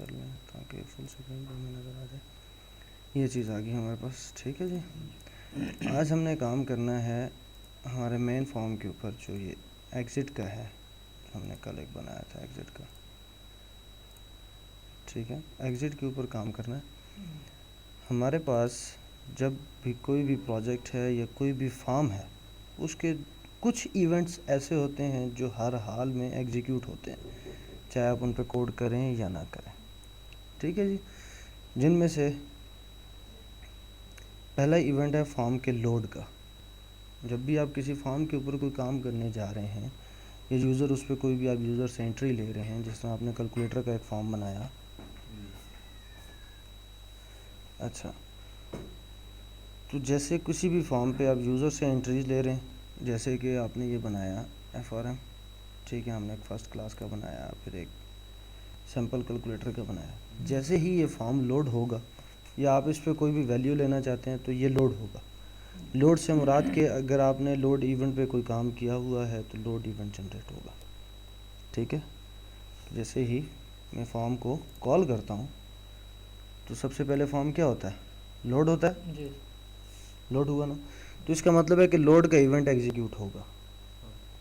कर लें ताकि फुल स्क्रीन पर हमें नज़र आ जाए। ये चीज़ आ गई हमारे पास, ठीक है जी। आज हमने काम करना है हमारे मेन फॉर्म के ऊपर, जो ये एग्ज़िट का है, हमने कल एक बनाया था एग्ज़िट का, ठीक है। एग्ज़िट के ऊपर काम करना है हमारे पास। जब भी कोई भी प्रोजेक्ट है या कोई भी फॉर्म है, उसके कुछ इवेंट्स ऐसे होते हैं जो हर हाल में एग्जीक्यूट होते हैं, चाहे आप उन पर कोड करें या ना करें, ठीक है जी। जिनमें से पहला इवेंट है फॉर्म के लोड का। जब भी आप किसी फॉर्म के ऊपर कोई काम करने जा रहे हैं या यूज़र उस पर कोई भी आप यूज़र से एंट्री ले रहे हैं, जिस तरह आपने कैलकुलेटर का एक फॉर्म बनाया, अच्छा, तो जैसे किसी भी फॉर्म पे आप यूज़र से एंट्रीज ले रहे हैं, जैसे कि आपने ये बनाया FRM, ठीक है, हमने एक फ़र्स्ट क्लास का बनाया, फिर एक सिंपल कैलकुलेटर का बनाया। जैसे ही ये फॉर्म लोड होगा या आप इस पर कोई भी वैल्यू लेना चाहते हैं तो ये लोड होगा। लोड से मुराद के अगर आपने लोड इवेंट पे कोई काम किया हुआ है तो लोड इवेंट जनरेट होगा, ठीक है। जैसे ही मैं फॉर्म को कॉल करता हूँ तो सबसे पहले फॉर्म क्या होता है, लोड होता है जी। लोड हुआ ना, तो इसका मतलब है कि लोड का इवेंट एग्जीक्यूट होगा,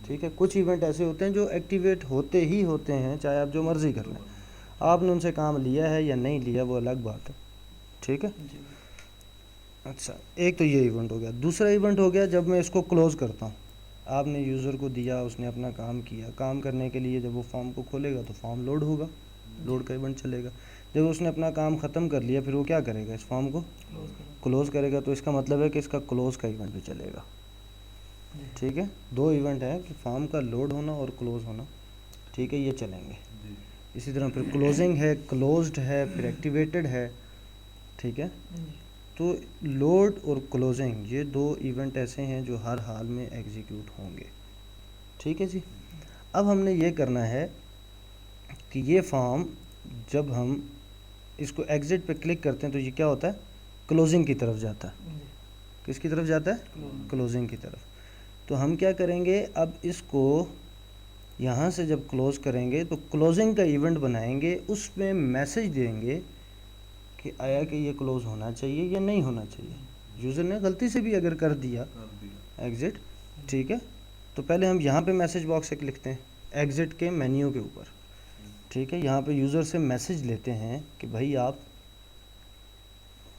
ठीक है। कुछ इवेंट ऐसे होते हैं जो एक्टिवेट होते ही होते हैं, चाहे आप जो मर्ज़ी कर लें, आपने उनसे काम लिया है या नहीं लिया वो अलग बात है, ठीक है जी। अच्छा, एक तो ये इवेंट हो गया। दूसरा इवेंट हो गया जब मैं इसको क्लोज़ करता हूँ। आपने यूज़र को दिया, उसने अपना काम किया, काम करने के लिए जब वो फॉर्म को खोलेगा तो फॉर्म लोड होगा, लोड का इवेंट चलेगा। जब उसने अपना काम ख़त्म कर लिया फिर वो क्या करेगा, इस फॉर्म को क्लोज़ करेगा, तो इसका मतलब है कि इसका क्लोज़ का इवेंट भी चलेगा, ठीक है। दो इवेंट है कि फॉर्म का लोड होना और क्लोज़ होना, ठीक है, ये चलेंगे। इसी तरह फिर क्लोजिंग है, क्लोज्ड है, फिर एक्टिवेटेड है, ठीक है। तो लोड और क्लोजिंग ये दो इवेंट ऐसे हैं जो हर हाल में एग्जीक्यूट होंगे, ठीक है जी। अब हमने ये करना है कि ये फॉर्म जब हम इसको एग्ज़िट पे क्लिक करते हैं तो ये क्या होता है, क्लोजिंग की तरफ जाता है। किसकी तरफ जाता है, क्लोजिंग की तरफ। तो हम क्या करेंगे, अब इसको यहाँ से जब क्लोज़ करेंगे तो क्लोजिंग का इवेंट बनाएंगे, उसमें मैसेज देंगे कि आया कि ये क्लोज़ होना चाहिए या नहीं होना चाहिए। यूज़र ने गलती से भी अगर कर दिया एग्ज़िट, ठीक है, तो पहले हम यहाँ पे मैसेज बॉक्स एक लिखते हैं एग्ज़िट के मेन्यू के ऊपर, ठीक है। यहाँ पे यूज़र से मैसेज लेते हैं कि भाई आप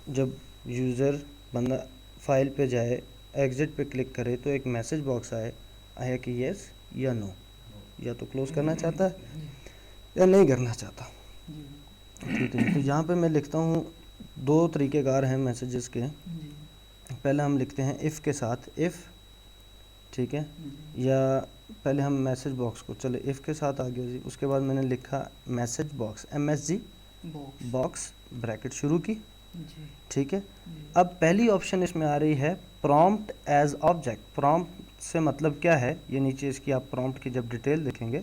जब यूज़र बंदा फाइल पे जाए, एग्ज़िट पे क्लिक करे तो एक मैसेज बॉक्स आया कि येस या नो, या तो क्लोज़ करना चाहता है या नहीं करना चाहता, ठीक है। तो यहाँ पे मैं लिखता हूँ, दो तरीक़ेकार हैं मैसेजेस के। पहले हम लिखते हैं इफ़ के साथ, इफ़, ठीक है, या पहले हम मैसेज बॉक्स को, चले इफ़ के साथ आ गया जी, उसके बाद मैंने लिखा message box, MSG box bracket शुरू की, ठीक है। अब पहली ऑप्शन इसमें आ रही है प्रॉम्प्ट एज ऑब्जेक्ट। प्रॉम्प्ट से मतलब क्या है, ये नीचे इसकी आप प्रॉम्प्ट की जब डिटेल देखेंगे,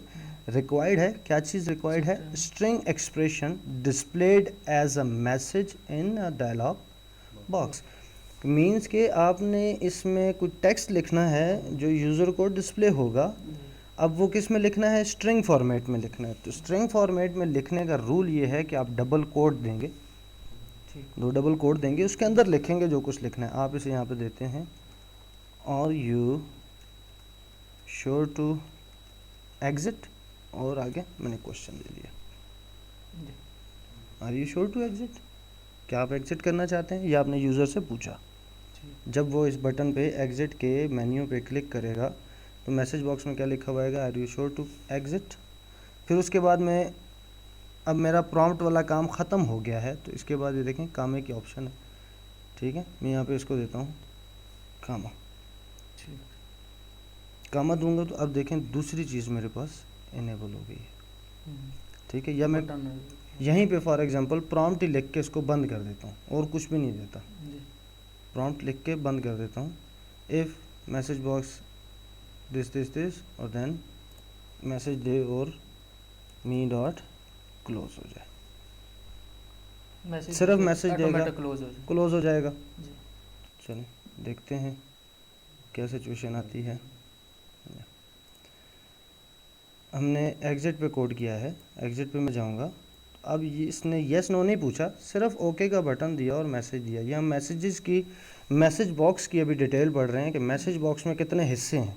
रिक्वायर्ड है, क्या चीज़ रिक्वायर्ड है, string expression displayed as a message in a dialog box. Means कि आपने इसमें कुछ टेक्स्ट लिखना है जो यूज़र को डिस्प्ले होगा। अब वो किस में लिखना है, स्ट्रिंग फॉर्मेट में लिखना है। तो स्ट्रिंग फॉर्मेट में लिखने का रूल ये है कि आप डबल कोड देंगे, दो डबल कोड देंगे, उसके अंदर लिखेंगे जो कुछ लिखना है। आप इसे यहाँ पे देते हैं, और यू श्योर टू एग्ज़िट, और आगे मैंने क्वेश्चन दे दिया, are you sure to exit, क्या आप एग्ज़िट करना चाहते हैं, ये आपने यूज़र से पूछा। जब वो इस बटन पे एग्ज़िट के मेन्यू पे क्लिक करेगा तो मैसेज बॉक्स में क्या लिखा हुआ है, are you sure to exit. फिर उसके बाद में अब मेरा प्रॉम्प्ट वाला काम ख़त्म हो गया है, तो इसके बाद ये देखें कामे की ऑप्शन है, ठीक है। मैं यहाँ पे इसको देता हूँ कामा, कामा दूंगा तो अब देखें दूसरी चीज़ मेरे पास इनेबल हो गई है, ठीक है। या मैं यहीं पे फॉर एग्जांपल प्रॉम्प्ट ही लिख के इसको बंद कर देता हूँ और कुछ भी नहीं देता, प्रॉम्प्ट लिख के बंद कर देता हूँ, इफ़ मैसेज बॉक्स दिस और देन मैसेज दे और मी डॉट क्लोज हो जाए, सिर्फ मैसेज देगा, क्लोज हो जाएगा। चलिए देखते हैं क्या सिचुएशन आती है। हमने एग्ज़िट पे कोड किया है, एग्ज़िट पे मैं जाऊंगा, अब ये इसने येस नो नहीं पूछा, सिर्फ ओके का बटन दिया और मैसेज दिया। ये हम मैसेजेस की, मैसेज बॉक्स की अभी डिटेल पढ़ रहे हैं कि मैसेज बॉक्स में कितने हिस्से हैं,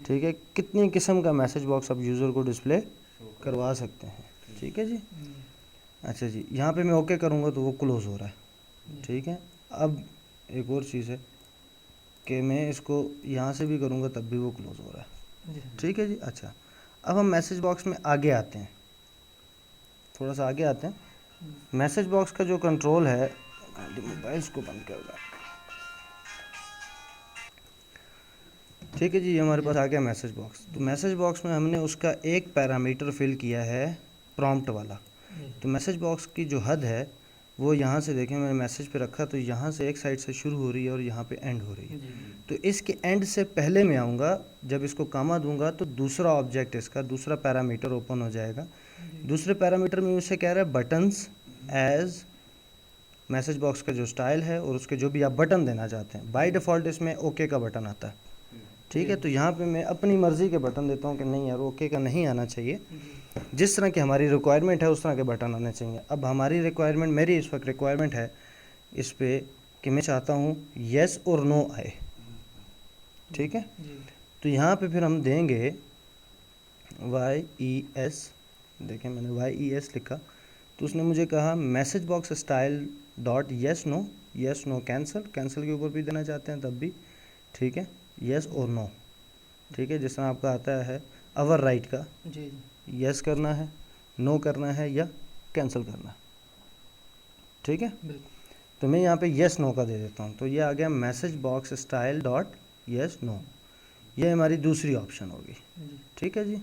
ठीक है, कितनी किस्म का मैसेज बॉक्स आप यूज़र को डिस्प्ले करवा सकते हैं, ठीक है जी। अच्छा जी, यहाँ पे मैं ओके करूँगा तो वो क्लोज़ हो रहा है, ठीक है। अब एक और चीज़ है कि मैं इसको यहाँ से भी करूँगा तब भी वो क्लोज़ हो रहा है, ठीक है जी। अच्छा, अब हम मैसेज बॉक्स में आगे आते हैं, थोड़ा सा आगे आते हैं। मैसेज बॉक्स का जो कंट्रोल है, मोबाइल्स को बंद कर दो, ठीक है जी। ये हमारे पास आ गया मैसेज बॉक्स। तो मैसेज बॉक्स में हमने उसका एक पैरामीटर फिल किया है प्रॉम्प्ट वाला। तो मैसेज बॉक्स की जो हद है वो यहाँ से देखें, मैंने मैसेज पे रखा तो यहाँ से एक साइड से शुरू हो रही है और यहाँ पे एंड हो रही है। तो इसके एंड से पहले मैं आऊँगा, जब इसको कामा दूंगा तो दूसरा ऑब्जेक्ट, इसका दूसरा पैरामीटर ओपन हो जाएगा। दूसरे पैरामीटर में मुझसे कह रहा है बटन्स एज मैसेज बॉक्स का जो स्टाइल है और उसके जो भी आप बटन देना चाहते हैं। बाय डिफ़ॉल्ट इसमें ओके का बटन आता है, ठीक है। तो यहाँ पे मैं अपनी मर्ज़ी के बटन देता हूँ कि नहीं यार ओके का नहीं आना चाहिए, जिस तरह की हमारी रिक्वायरमेंट है उस तरह के बटन आने चाहिए। अब हमारी रिक्वायरमेंट, मेरी इस वक्त रिक्वायरमेंट है इस पे कि मैं चाहता हूँ येस और नो आए, ठीक है। तो यहाँ पे फिर हम देंगे YES, देखें मैंने YES लिखा तो उसने मुझे कहा message box style dot yes no, yes no cancel, cancel के ऊपर भी देना चाहते हैं तब भी, ठीक है, येस और नो, ठीक है। जिस तरह आपका आता है अवर राइट का, जी येस करना है, नो करना है या कैंसिल करना है, ठीक है। तो मैं यहाँ पे येस नो का दे देता हूँ। तो ये आ गया message box style dot yes no, ये हमारी दूसरी ऑप्शन होगी, ठीक है जी।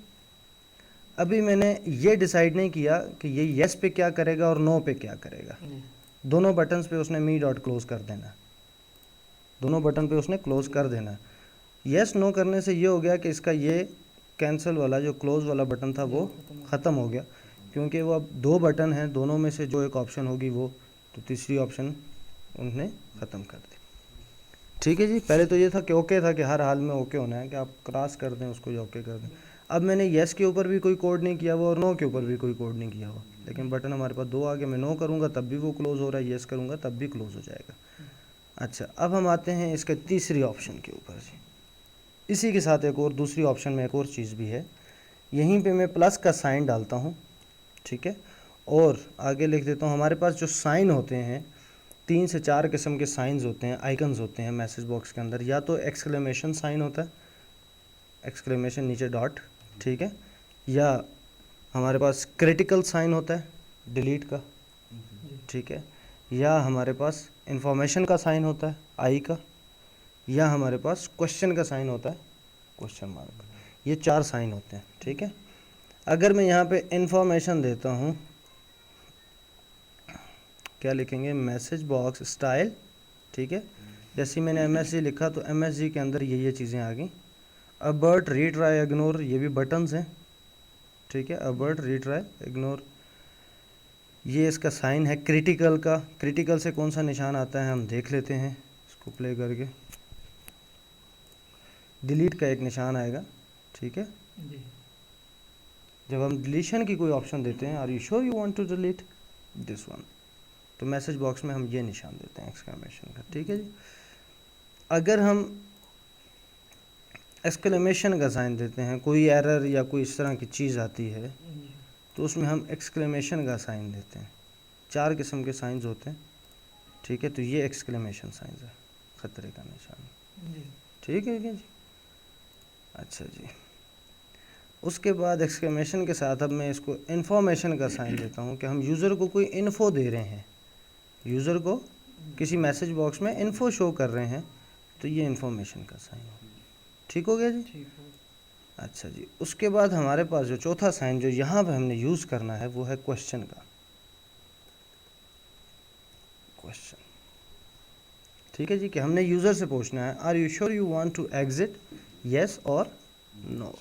अभी मैंने ये डिसाइड नहीं किया कि ये येस पे क्या करेगा और नो पे क्या करेगा। दोनों बटन्स पे उसने मी डॉट क्लोज कर देना, दोनों बटन पे उसने क्लोज कर देना। येस नो करने से ये हो गया कि इसका ये कैंसिल वाला जो क्लोज वाला बटन था वो ख़त्म हो गया, क्योंकि वो अब दो बटन हैं, दोनों में से जो एक ऑप्शन होगी वो, तो तीसरी ऑप्शन उन्होंने ख़त्म कर दी, ठीक है जी। पहले तो ये था कि ओके था कि हर हाल में ओके होना है कि आप क्रॉस कर दें उसको या ओके कर दें। अब मैंने येस के ऊपर भी कोई कोड नहीं किया हुआ और नो के ऊपर भी कोई कोड नहीं किया हुआ, लेकिन बटन हमारे पास दो आ गए। मैं नो करूँगा तब भी वो क्लोज़ हो रहा है, येस करूँगा तब भी क्लोज़ हो जाएगा। अच्छा, अब हम आते हैं इसके तीसरी ऑप्शन के ऊपर जी। इसी के साथ एक और दूसरी ऑप्शन में एक और चीज़ भी है, यहीं पे मैं प्लस का साइन डालता हूँ, ठीक है, और आगे लिख देता हूँ हमारे पास जो साइन होते हैं 3 से 4 किस्म के साइंस होते हैं, आइकन्स होते हैं मैसेज बॉक्स के अंदर। या तो एक्सक्लेमेशन साइन होता है, एक्सक्लेमेशन नीचे डॉट, ठीक है, या हमारे पास क्रिटिकल साइन होता है डिलीट का, ठीक है, या हमारे पास इंफॉर्मेशन का साइन होता है आई का, या हमारे पास क्वेश्चन का साइन होता है क्वेश्चन मार्क। ये 4 साइन होते हैं, ठीक है। अगर मैं यहाँ पे इंफॉर्मेशन देता हूँ, क्या लिखेंगे, मैसेज बॉक्स स्टाइल, ठीक है। जैसे मैंने MSG लिखा तो MSG के अंदर ये चीज़ें आ गई। अबर्ट, रीट्राई, इग्नोर, ये भी बटन्स हैं, ठीक है। अबर्ट, रीट्राई, इग्नोर, ये इसका साइन है क्रिटिकल का। क्रिटिकल से कौन सा निशान आता है हम देख लेते हैं इसको प्ले करके। डिलीट का एक निशान आएगा, ठीक है। जब हम डिलीशन की कोई ऑप्शन देते हैं, are you sure you want to delete this one, तो मैसेज बॉक्स में हम ये निशान देते हैं एक्सक्लेमेशन का, ठीक है जी। अगर हम एक्सक्लेमेशन का साइन देते हैं, कोई एरर या कोई इस तरह की चीज़ आती है तो उसमें हम एक्सक्लेमेशन का साइन देते हैं। 4 किस्म के साइंस होते हैं, ठीक है। तो ये एक्सक्लेमेशन साइन है, ख़तरे का निशान, ठीक है क्या जी। अच्छा जी, उसके बाद एक्सक्लेमेशन के साथ अब मैं इसको इन्फॉर्मेशन का साइन देता हूँ कि हम यूज़र को कोई इन्फो दे रहे हैं, यूज़र को किसी मैसेज बॉक्स में इन्फो शो कर रहे हैं, तो ये इन्फॉर्मेशन का साइन हो, ठीक हो गया जी। अच्छा जी, उसके बाद हमारे पास जो चौथा साइन जो यहाँ पे हमने यूज़ करना है वो है क्वेश्चन का, क्वेश्चन, ठीक है जी। कि हमने यूज़र से पूछना है are you sure you want to exit, yes और नो,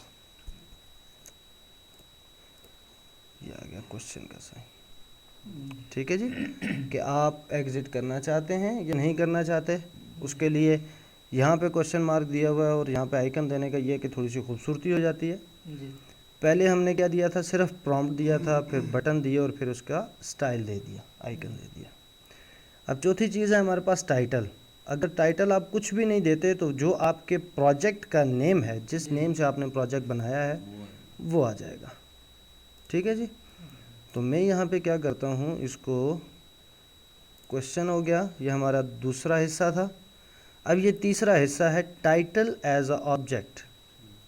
ये आ गया क्वेश्चन का साइन, ठीक है जी। कि आप एग्जिट करना चाहते हैं या नहीं करना चाहते, उसके लिए यहाँ पे क्वेश्चन मार्क दिया हुआ है और यहाँ पे आइकन देने का ये कि थोड़ी सी खूबसूरती हो जाती है जी। पहले हमने क्या दिया था, सिर्फ प्रॉम्प्ट दिया था, फिर बटन दिए और फिर उसका स्टाइल दे दिया, आइकन दे दिया। अब चौथी चीज़ है हमारे पास टाइटल। अगर टाइटल आप कुछ भी नहीं देते तो जो आपके प्रोजेक्ट का नेम है, जिस नेम से आपने प्रोजेक्ट बनाया है, वो आ जाएगा। ठीक है जी। तो मैं यहाँ पे क्या करता हूँ, इसको क्वेश्चन हो गया, ये हमारा दूसरा हिस्सा था। अब ये तीसरा हिस्सा है title as a object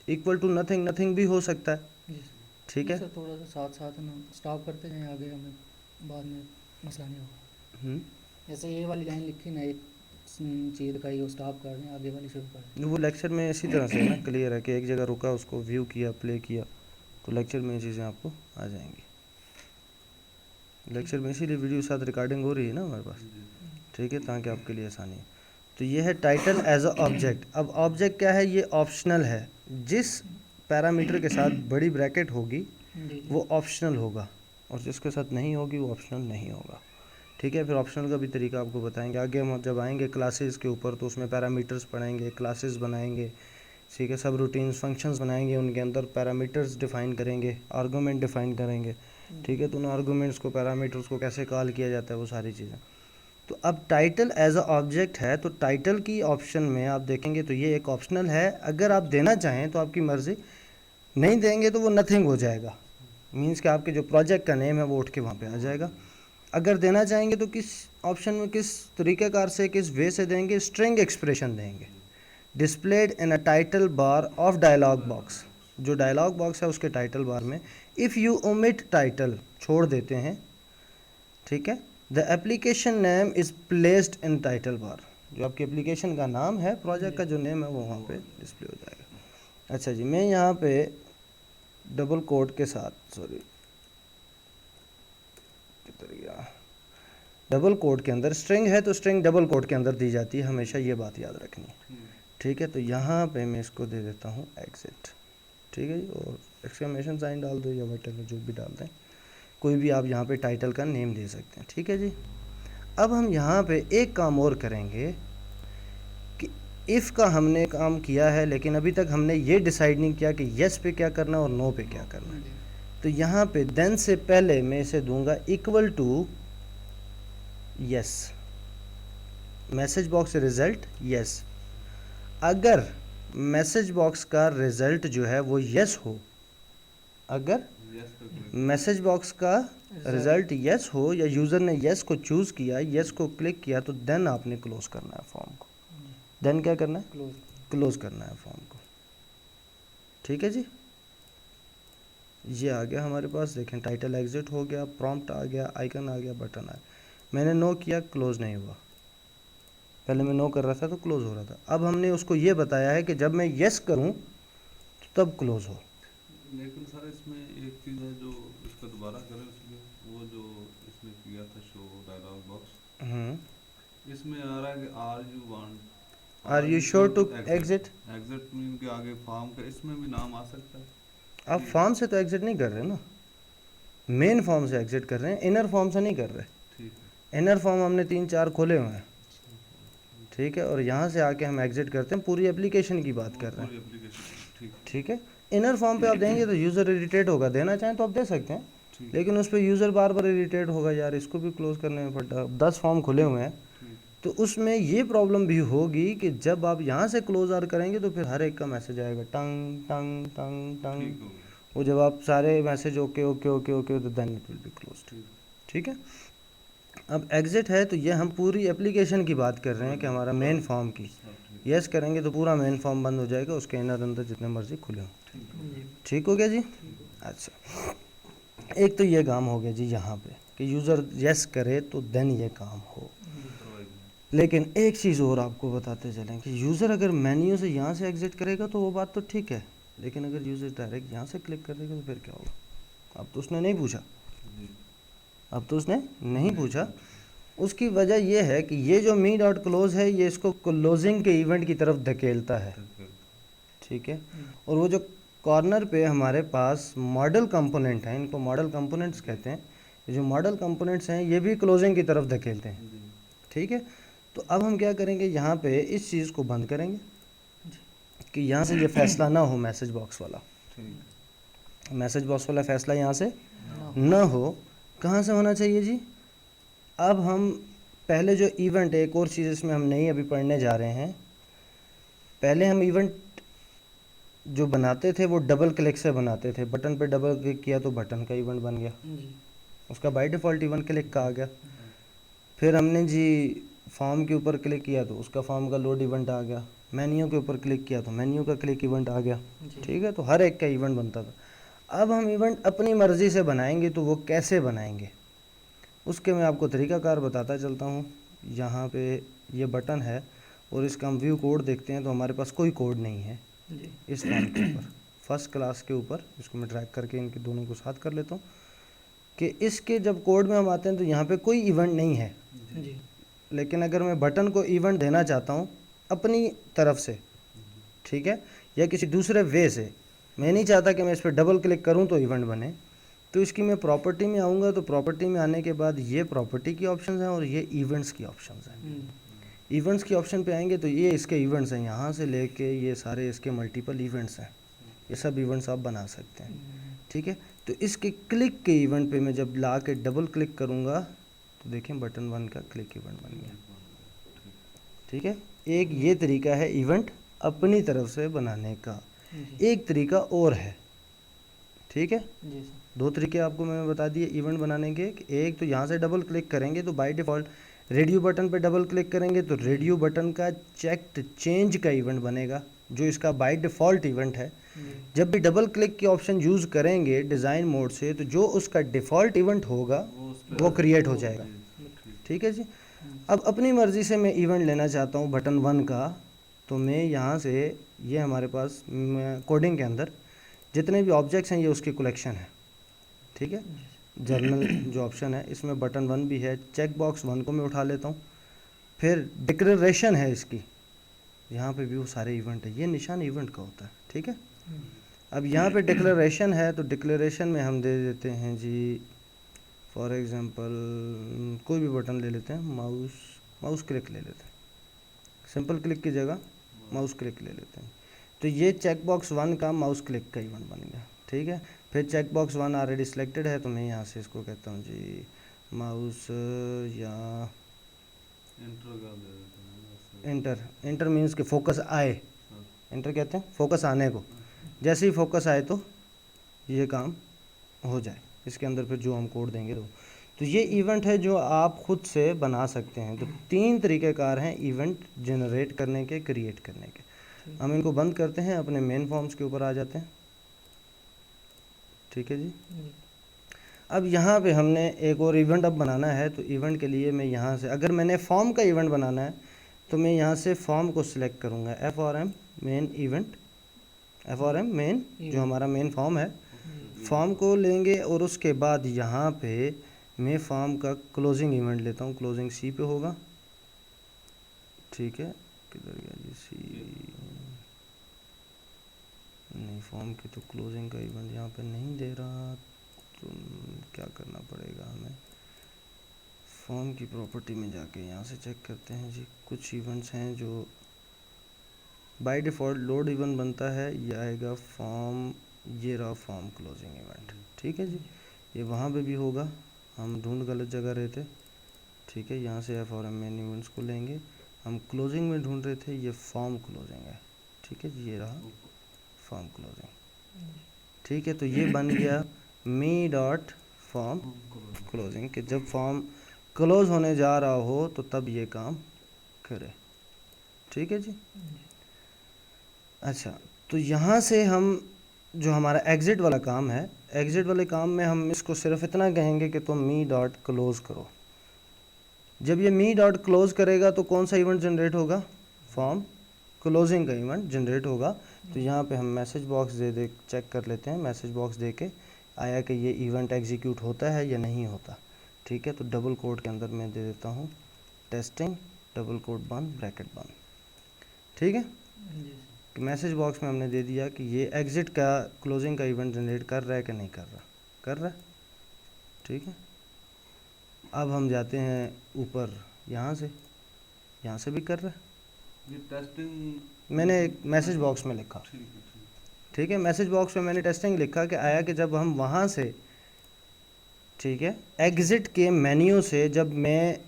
equal to nothing, nothing भी हो सकता है। जी सर। ठीक है। सर थोड़ा सा साथ साथ ना स्टॉप करते जाएं, आगे हमें बाद में मसला नहीं होगा। हम्म, जैसे ये वाली लाइन लिखी ना, एक चीज़ दिखाई, वो स्टॉप कर दें, आगे वाली शुरू कर दें। वो लेक्चर में इसी तरह से है ना, क्लियर है कि एक जगह रुका, उसको व्यू किया, प्ले किया, तो लेक्चर में ये चीज़ें आपको आ जाएंगी। लेक्चर में इसीलिए वीडियो साथ रिकॉर्डिंग हो रही है ना हमारे पास, ठीक है, ताकि आपके लिए आसानी है। तो ये है टाइटल एज अ ऑब्जेक्ट। अब ऑब्जेक्ट क्या है, ये ऑप्शनल है। जिस पैरामीटर के साथ बड़ी ब्रैकेट होगी जी जी। वो ऑप्शनल होगा, और जिसके साथ नहीं होगी वो ऑप्शनल नहीं होगा। ठीक है। फिर ऑप्शनल का भी तरीका आपको बताएंगे आगे, हम जब आएंगे क्लासेस के ऊपर तो उसमें पैरामीटर्स पढ़ाएंगे, क्लासेस बनाएंगे, ठीक है, सब रूटीन्स फंक्शंस बनाएंगे, उनके अंदर पैरामीटर्स डिफ़ाइन करेंगे, आर्गूमेंट डिफ़ाइन करेंगे। ठीक है। तो उन आर्गूमेंट्स को, पैरामीटर्स को कैसे कॉल किया जाता है, वो सारी चीज़ें। तो अब टाइटल एज अ ऑब्जेक्ट है, तो टाइटल की ऑप्शन में आप देखेंगे तो ये एक ऑप्शनल है। अगर आप देना चाहें तो आपकी मर्ज़ी, नहीं देंगे तो वो नथिंग हो जाएगा। मीन्स कि आपके जो प्रोजेक्ट का नेम है वो उठ के वहाँ पे आ जाएगा। अगर देना चाहेंगे तो किस ऑप्शन में, किस तरीक़ेकार से, किस वे से देंगे, स्ट्रिंग एक्सप्रेशन देंगे, displayed in a title bar of dialog box. जो डायलॉग बॉक्स है उसके टाइटल बार में इफ़ यू ओमिट टाइटल, छोड़ देते हैं, ठीक है, the application name is placed in title bar. जो आपकी एप्लीकेशन का नाम है, प्रोजेक्ट का जो नेम है, वो वहाँ पे डिस्प्ले हो जाएगा। अच्छा जी, मैं यहाँ पे डबल कोट के साथ, सॉरी किधर गया, डबल कोट के अंदर स्ट्रिंग है तो स्ट्रिंग डबल कोट के अंदर दी जाती है, हमेशा ये बात याद रखनी है। ठीक है। तो यहाँ पे मैं इसको दे देता हूँ एग्जिट। ठीक है जी, और एक्सक्लेमेशन साइन डाल दो या वट जो भी डाल दें, कोई भी आप यहाँ पे टाइटल का नेम दे सकते हैं। ठीक है जी। अब हम यहाँ पे एक काम और करेंगे कि इफ़ का हमने काम किया है, लेकिन अभी तक हमने ये डिसाइड नहीं किया कि येस पे क्या करना है और नो पे क्या करना है। तो यहाँ पे देन से पहले मैं इसे दूंगा equal to yes, message box result yes. अगर मैसेज बॉक्स का रिजल्ट जो है वो यस हो, अगर मैसेज बॉक्स का रिजल्ट यस हो या यूज़र ने यस को चूज़ किया, यस को क्लिक किया, तो देन आपने क्लोज करना है फॉर्म को। देन क्या करना है, क्लोज। क्लोज करना है फॉर्म को। ठीक है जी। ये आ गया हमारे पास, देखें टाइटल एग्जिट हो गया, प्रॉम्प्ट आ गया, आइकन आ गया, बटन आ गया। मैंने नो किया, क्लोज नहीं हुआ। पहले मैं नो कर रहा था तो क्लोज हो रहा था। अब हमने उसको ये बताया है कि जब मैं यस करूं तो तब क्लोज हो। लेकिन सर इसमें एक चीज़ है, जो इसको दोबारा करें उसमें, वो जो इसने किया था शो डायलॉग बॉक्स, इसमें आ रहा है कि are you sure to exit. Exit mean के आगे फॉर्म का, इसमें भी नाम आ सकता है। आप फॉर्म से तो एग्जिट नहीं कर रहे ना, मेन फॉर्म से एग्जिट कर रहे हैं, इनर फॉर्म से नहीं कर रहे। ठीक है। इनर फॉर्म हमने 3-4 खोले हुए हैं, ठीक है, और यहाँ से आके हम एग्जिट करते हैं, पूरी एप्लीकेशन की बात कर रहे हैं। पूरी एप्लीकेशन ठीक। ठीक है। इनर फॉर्म पे आप देंगे तो यूज़र इरिटेट होगा, देना चाहें तो आप दे सकते हैं, ठीक। लेकिन उस पर यूज़र बार बार इरिटेट होगा, यार इसको भी क्लोज करने में पड़ता। 10 फॉर्म खुले हुए हैं, ठीक। तो उसमें ये प्रॉब्लम भी होगी कि जब आप यहाँ से क्लोज आर करेंगे तो फिर हर एक का मैसेज आएगा टंग टंग टंग टंग। ठीक हो गया। वो जब आप सारे message okay okay okay okay तो then it will be closed. ठीक। ठीक है। अब एग्जिट है तो ये हम पूरी एप्लीकेशन की बात कर रहे हैं कि हमारा मेन फॉर्म की। सब ठीक। यस करेंगे तो पूरा मेन फॉर्म बंद हो जाएगा, उसके इनर अंदर जितने मर्जी खुले हों। ठीक हो गया। ठीक हो गया जी। अच्छा, एक तो ये काम हो गया जी यहाँ पे कि यूज़र यस करे तो देन ये काम हो। लेकिन एक चीज़ और आपको बताते चलें कि यूज़र अगर मेन्यू से यहाँ से एग्जिट करेगा तो वो बात तो ठीक है, लेकिन अगर यूज़र डायरेक्ट यहाँ से क्लिक कर देगा तो फिर क्या होगा। अब तो उसने नहीं पूछा, अब तो उसने नहीं पूछा। उसकी वजह यह है कि ये जो मी डॉट क्लोज है ये इसको क्लोजिंग के इवेंट की तरफ धकेलता है। ठीक है। और वो जो कॉर्नर पे हमारे पास मॉडल कंपोनेंट हैं, इनको मॉडल कंपोनेंट्स कहते हैं, ये जो मॉडल कंपोनेंट्स हैं ये भी क्लोजिंग की तरफ धकेलते हैं। ठीक है। तो अब हम क्या करेंगे, यहाँ पे इस चीज़ को बंद करेंगे कि यहाँ से ये फैसला ना हो मैसेज बॉक्स वाला। मैसेज बॉक्स वाला फैसला यहाँ से नो न हो, कहाँ से होना चाहिए जी? अब हम पहले जो इवेंट, एक और चीज़ इसमें हम नहीं अभी पढ़ने जा रहे हैं। पहले हम इवेंट जो बनाते थे वो डबल क्लिक से बनाते थे, बटन पे डबल क्लिक किया तो बटन का इवेंट बन गया, जी उसका बाय डिफ़ॉल्ट इवेंट क्लिक का आ गया। फिर हमने जी फॉर्म के ऊपर क्लिक किया तो उसका फॉर्म का लोड इवेंट आ गया, मेन्यू के ऊपर क्लिक किया तो मेन्यू का क्लिक इवेंट आ गया, जी ठीक है। तो हर एक का इवेंट बनता था। अब हम इवेंट अपनी मर्ज़ी से बनाएंगे, तो वो कैसे बनाएंगे उसके मैं आपको तरीक़ाकार बताता चलता हूँ। यहाँ पे ये बटन है और इसका हम व्यू कोड देखते हैं तो हमारे पास कोई कोड नहीं है जी इस फॉर्म के ऊपर, फर्स्ट क्लास के ऊपर। इसको मैं ड्रैग करके इनके दोनों को साथ कर लेता हूँ कि इसके जब कोड में हम आते हैं तो यहाँ पे कोई इवेंट नहीं है। जी लेकिन अगर मैं बटन को इवेंट देना चाहता हूँ अपनी तरफ से, ठीक है, या किसी दूसरे वे से, मैं नहीं चाहता कि मैं इस पर डबल क्लिक करूँ तो इवेंट बने, तो इसकी मैं प्रॉपर्टी में आऊँगा। तो प्रॉपर्टी में आने के बाद ये प्रॉपर्टी की ऑप्शंस हैं और ये इवेंट्स की ऑप्शंस हैं। इवेंट्स की ऑप्शन पे आएंगे तो ये इसके इवेंट्स हैं, यहाँ से लेके ये सारे इसके मल्टीपल इवेंट्स हैं, ये सब इवेंट्स आप बना सकते हैं, ठीक है। तो इसके क्लिक के इवेंट पे मैं जब ला के डबल क्लिक करूँगा तो देखें बटन 1 का क्लिक इवेंट बन गया, ठीक है। एक ये तरीका है इवेंट अपनी तरफ से बनाने का। जी एक तरीका और है, ठीक है। जी सर दो तरीके आपको मैंने बता दिए इवेंट बनाने के। एक तो यहाँ से डबल क्लिक करेंगे तो बाय डिफ़ॉल्ट रेडियो बटन पे डबल क्लिक करेंगे तो रेडियो बटन का चेक्ड चेंज का इवेंट बनेगा, जो इसका बाय डिफ़ॉल्ट इवेंट है। जी जब भी डबल क्लिक की ऑप्शन यूज़ करेंगे डिज़ाइन मोड से, तो जो उसका डिफ़ॉल्ट इवेंट होगा वो क्रिएट हो जाएगा, ठीक है जी। अब अपनी मर्ज़ी से मैं इवेंट लेना चाहता हूँ बटन 1 का, तो मैं यहाँ से, ये हमारे पास कोडिंग के अंदर जितने भी ऑब्जेक्ट्स हैं ये उसकी कलेक्शन है, ठीक है। जर्नल जो ऑप्शन है इसमें बटन 1 भी है, चेक बॉक्स 1 को मैं उठा लेता हूँ। फिर डिक्लेरेशन है इसकी, यहाँ पे भी वो सारे इवेंट है, ये निशान इवेंट का होता है, ठीक है। अब यहाँ पे डिक्लेरेशन है तो डिक्लेरेशन में हम दे देते हैं जी, फॉर एग्जांपल कोई भी बटन ले लेते हैं, माउस क्लिक ले लेते हैं, सिंपल क्लिक की जगह माउस क्लिक ले लेते हैं। तो ये चेक बॉक्स 1 का माउस क्लिक का इवेंट बन गया, ठीक है। फिर चेक बॉक्स 1 ऑलरेडी सिलेक्टेड है तो मैं यहाँ से इसको कहता हूँ जी माउस या इंटर मीन्स कि फोकस आए, इंटर कहते हैं फोकस आने को। जैसे ही फोकस आए तो ये काम हो जाए, इसके अंदर फिर जो हम कोड देंगे तो ये इवेंट है जो आप खुद से बना सकते हैं। तो 3 तरीक़ेकार हैं इवेंट जनरेट करने के, क्रिएट करने के। हम इनको बंद करते हैं, अपने मेन फॉर्म्स के ऊपर आ जाते हैं, ठीक है जी। अब यहाँ पे हमने एक और इवेंट अब बनाना है, तो इवेंट के लिए मैं यहाँ से, अगर मैंने फॉर्म का इवेंट बनाना है तो मैं यहाँ से फॉर्म को सिलेक्ट करूँगा, FRM main event, FRM main जो हमारा मेन फॉर्म है, फॉर्म को लेंगे और उसके बाद यहाँ पे मैं फॉर्म का क्लोजिंग इवेंट लेता हूँ, क्लोजिंग C पे होगा, ठीक है। किधर गया जी C, नहीं फॉर्म की तो क्लोजिंग का इवेंट यहाँ पे नहीं दे रहा, तो क्या करना पड़ेगा हमें, फॉर्म की प्रॉपर्टी में जाके यहाँ से चेक करते हैं जी। कुछ इवेंट्स हैं जो बाय डिफ़ॉल्ट लोड इवेंट बनता है, ये आएगा फॉर्म, ये रहा फॉर्म क्लोजिंग इवेंट, ठीक है जी। ये वहाँ पे भी होगा, हम ढूंढ गलत जगह रहे थे, ठीक है। यहाँ से FRM मेन इवेंट्स को लेंगे, हम क्लोजिंग में ढूंढ रहे थे, ये फॉर्म क्लोजिंग है, ठीक है जी, ये रहा फॉर्म क्लोजिंग, ठीक है। तो ये बन गया मी डॉट फॉर्म क्लोजिंग, कि जब फॉर्म क्लोज होने जा रहा हो तो तब ये काम करे, ठीक है जी। अच्छा, तो यहाँ से हम जो हमारा एग्ज़िट वाला काम है, एग्ज़िट वाले काम में हम इसको सिर्फ इतना कहेंगे कि तुम मी डॉट क्लोज़ करो। जब ये मी डॉट क्लोज़ करेगा तो कौन सा इवेंट जनरेट होगा, फॉर्म क्लोजिंग का इवेंट जनरेट होगा। तो यहाँ पे हम मैसेज बॉक्स दे चेक कर लेते हैं, मैसेज बॉक्स दे के आया कि ये इवेंट एग्जीक्यूट होता है या नहीं होता, ठीक है। तो डबल कोट के अंदर मैं दे देता हूँ टेस्टिंग डबल कोट बंद ब्रैकेट बंद, ठीक है। मैसेज बॉक्स में हमने दे दिया कि ये एग्ज़िट का क्लोजिंग का इवेंट जनरेट कर रहा है कि नहीं कर रहा, कर रहा है, ठीक है। अब हम जाते हैं ऊपर, यहाँ से भी कर रहा है, ये टेस्टिंग मैंने एक मैसेज बॉक्स में लिखा, ठीक है, ठीक है, मैसेज बॉक्स में मैंने टेस्टिंग लिखा कि आया कि जब हम वहाँ से, ठीक है, एग्ज़िट के मेन्यू से जब मैं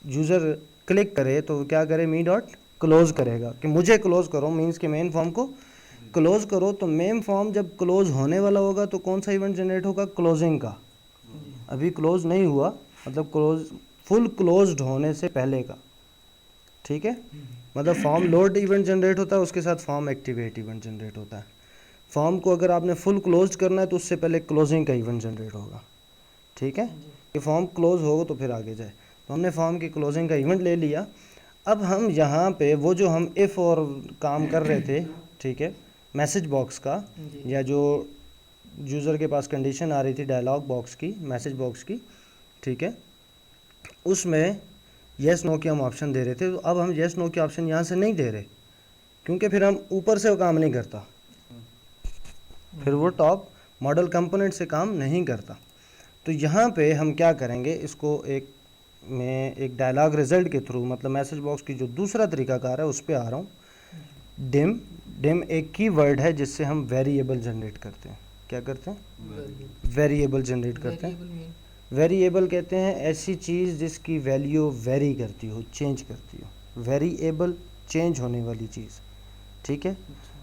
यूज़र क्लिक करे तो क्या करे, मी डॉट क्लोज़ करेगा कि मुझे क्लोज़ करो, मीन्स कि मेन फॉर्म को क्लोज़ करो। तो मेन फॉर्म जब क्लोज़ होने वाला होगा तो कौन सा इवेंट जनरेट होगा, क्लोजिंग का। अभी क्लोज़ नहीं हुआ, मतलब क्लोज, फुल क्लोज्ड होने से पहले का, ठीक है। मतलब फॉर्म लोड इवेंट जनरेट होता है, उसके साथ फॉर्म एक्टिवेट इवेंट जनरेट होता है। फॉर्म को अगर आपने फुल क्लोज करना है तो उससे पहले क्लोजिंग का इवेंट जनरेट होगा, ठीक है, कि फॉर्म क्लोज होगा तो फिर आगे जाए। तो हमने फॉर्म की क्लोजिंग का इवेंट ले लिया। अब हम यहाँ पे वो जो हम इफ़ और काम कर रहे थे, ठीक है, मैसेज बॉक्स का, जी। या जो यूज़र के पास कंडीशन आ रही थी डायलॉग बॉक्स की, मैसेज बॉक्स की, ठीक है, उसमें येस नो की हम ऑप्शन दे रहे थे। तो अब हम येस नो के ऑप्शन यहाँ से नहीं दे रहे, क्योंकि फिर हम ऊपर से वो काम नहीं करता, फिर वो टॉप मॉडल कंपोनेंट से काम नहीं करता। तो यहाँ पे हम क्या करेंगे, इसको एक मैं एक डायलॉग रिजल्ट के थ्रू, मतलब मैसेज बॉक्स की जो दूसरा तरीकाकार है उस पर आ रहा हूँ। डिम, डिम एक कीवर्ड है जिससे हम वेरिएबल जनरेट करते हैं। क्या करते हैं, वेरिएबल जनरेट करते हैं। वेरिएबल मीन वेरिएबल कहते हैं ऐसी चीज़ जिसकी वैल्यू वेरी करती हो, चेंज करती हो। वेरिएबल चेंज होने वाली चीज़, ठीक है।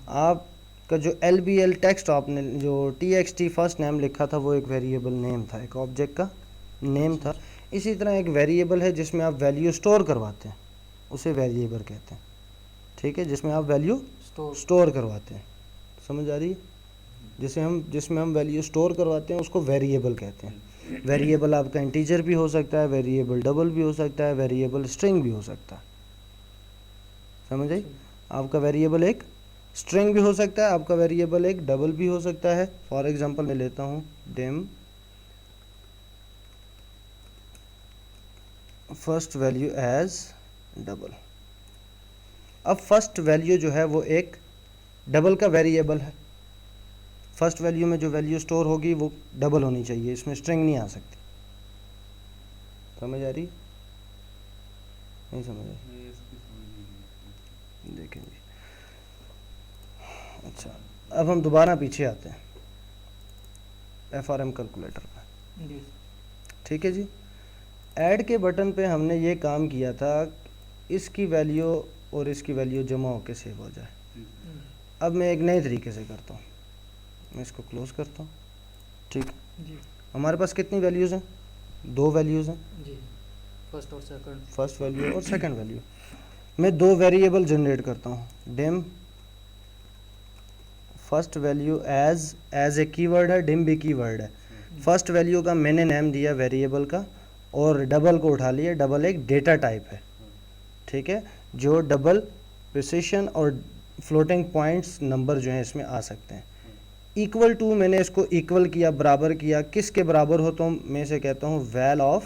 आपका जो LBL टेक्स्ट आपने जो TXT फर्स्ट नेम लिखा था वो एक वेरिएबल नेम था, एक ऑब्जेक्ट का नेम था। इसी तरह एक वेरिएबल है जिसमें आप वैल्यू स्टोर करवाते हैं, उसे वेरिएबल कहते हैं, ठीक है, जिसमें आप वैल्यू स्टोर करवाते हैं। समझ आ रही है, जिसमें हम वैल्यू स्टोर करवाते हैं उसको वेरिएबल कहते हैं। वेरिएबल आपका इंटीजर भी हो सकता है, वेरिएबल डबल भी हो सकता है, वेरिएबल स्ट्रिंग भी हो सकता है। समझ आई, आपका वेरिएबल एक स्ट्रिंग भी हो सकता है, आपका वेरिएबल एक डबल भी हो सकता है। फॉर एग्जांपल मैं लेता हूँ dim first value as double. अब फर्स्ट वैल्यू जो है वो एक डबल का वेरिएबल है। फर्स्ट वैल्यू में जो वैल्यू स्टोर होगी वो डबल होनी चाहिए, इसमें स्ट्रिंग नहीं आ सकती। समझ आ रही, नहीं समझ आई, नहीं, इसकी समझ नहीं आई। देखेंगे। अच्छा, अब हम दोबारा पीछे आते हैं FRM कैलकुलेटर में, जी। ठीक है जी। ऐड के बटन पे हमने ये काम किया था, इसकी वैल्यू और इसकी वैल्यू जमा होकर सेव हो जाए। अब मैं एक नए तरीके से करता हूँ, मैं इसको क्लोज करता हूँ, ठीक। जी। हमारे पास कितनी वैल्यूज़ हैं, दो वैल्यूज़ हैं, जी, फर्स्ट और सेकंड। फर्स्ट वैल्यू और सेकंड वैल्यू। मैं दो वेरिएबल जनरेट करता हूँ। Dim first value as a keyword है, डिम भी कीवर्ड है। फर्स्ट वैल्यू का मैंने नेम दिया वेरिएबल का, और डबल को उठा लिया। डबल एक डेटा टाइप है, ठीक है, जो डबल प्रिसिशन और फ्लोटिंग पॉइंट्स नंबर जो हैं इसमें आ सकते हैं। इक्वल टू मैंने इसको इक्वल किया, बराबर किया। किसके बराबर हो, तो मैं इसे कहता हूँ वैल ऑफ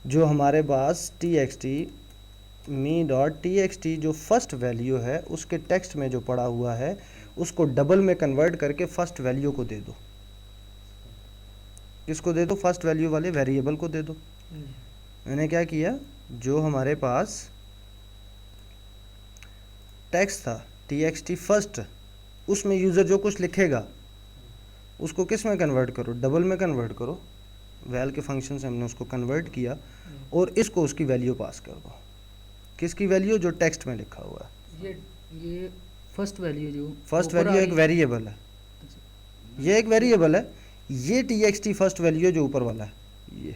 जो हमारे पास TXT मी डॉट TXT जो फर्स्ट वैल्यू है उसके टेक्स्ट में जो पड़ा हुआ है उसको डबल में कन्वर्ट करके फर्स्ट वैल्यू को दे दो। किसको दे दो, फर्स्ट वैल्यू वाले वेरिएबल को दे दो। मैंने क्या किया, जो हमारे पास टेक्स्ट था TXT फर्स्ट, उसमें यूज़र जो कुछ लिखेगा उसको किस में कन्वर्ट करो, डबल में कन्वर्ट करो। वैल के फंक्शन से हमने उसको कन्वर्ट किया और इसको उसकी वैल्यू पास कर दो। किसकी वैल्यू, जो टेक्स्ट में लिखा हुआ है। ये फर्स्ट वैल्यू जो फर्स्ट ऊपर वैल्यू आ एक रही- वेरिएबल है, ये एक वेरिएबल है। ये TXT फर्स्ट वैल्यू है जो ऊपर वाला है, ये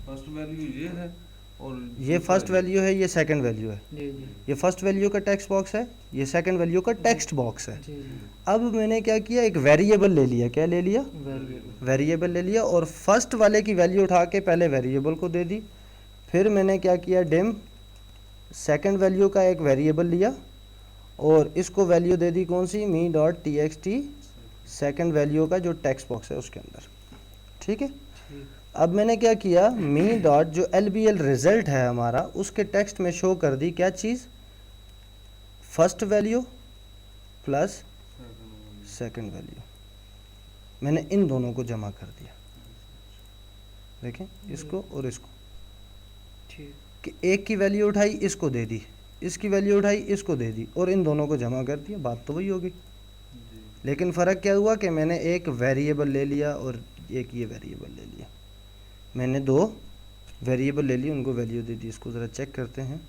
फर्स्ट वैल्यू ये है और ये दूसरा फर्स्ट वैल्यू है, ये सेकंड वैल्यू है। जी जी ये फर्स्ट वैल्यू का टेक्स्ट बॉक्स है, ये सेकंड वैल्यू का टेक्स्ट बॉक्स है। जी जी अब मैंने क्या किया, एक वेरिएबल ले लिया। क्या ले लिया, वेरिएबल। वेरिएबल ले लिया और फर्स्ट वाले की वैल्यू उठा के पहले वेरिएबल को दे दी। फिर मैंने क्या किया, डिम सेकंड वैल्यू का एक वेरिएबल लिया और इसको वैल्यू दे दी कौन सी, मी डॉट TXT सेकंड वैल्यू का जो टेक्स्ट बॉक्स है उसके अंदर, ठीक है। ठीक। अब मैंने क्या किया, मी डॉट जो LBL रिजल्ट है हमारा उसके टेक्स्ट में शो कर दी क्या चीज़, first value plus second value. मैंने इन दोनों को जमा कर दिया, देखें इसको और इसको, ठीक। कि एक की वैल्यू उठाई इसको दे दी, इसकी वैल्यू उठाई इसको दे दी और इन दोनों को जमा कर दिया। बात तो वही होगी, लेकिन फ़र्क क्या हुआ कि मैंने एक वेरिएबल ले लिया और एक ये वेरिएबल ले लिया, मैंने दो वेरिएबल ले लिए, उनको वैल्यू दे दी। इसको ज़रा चेक करते हैं,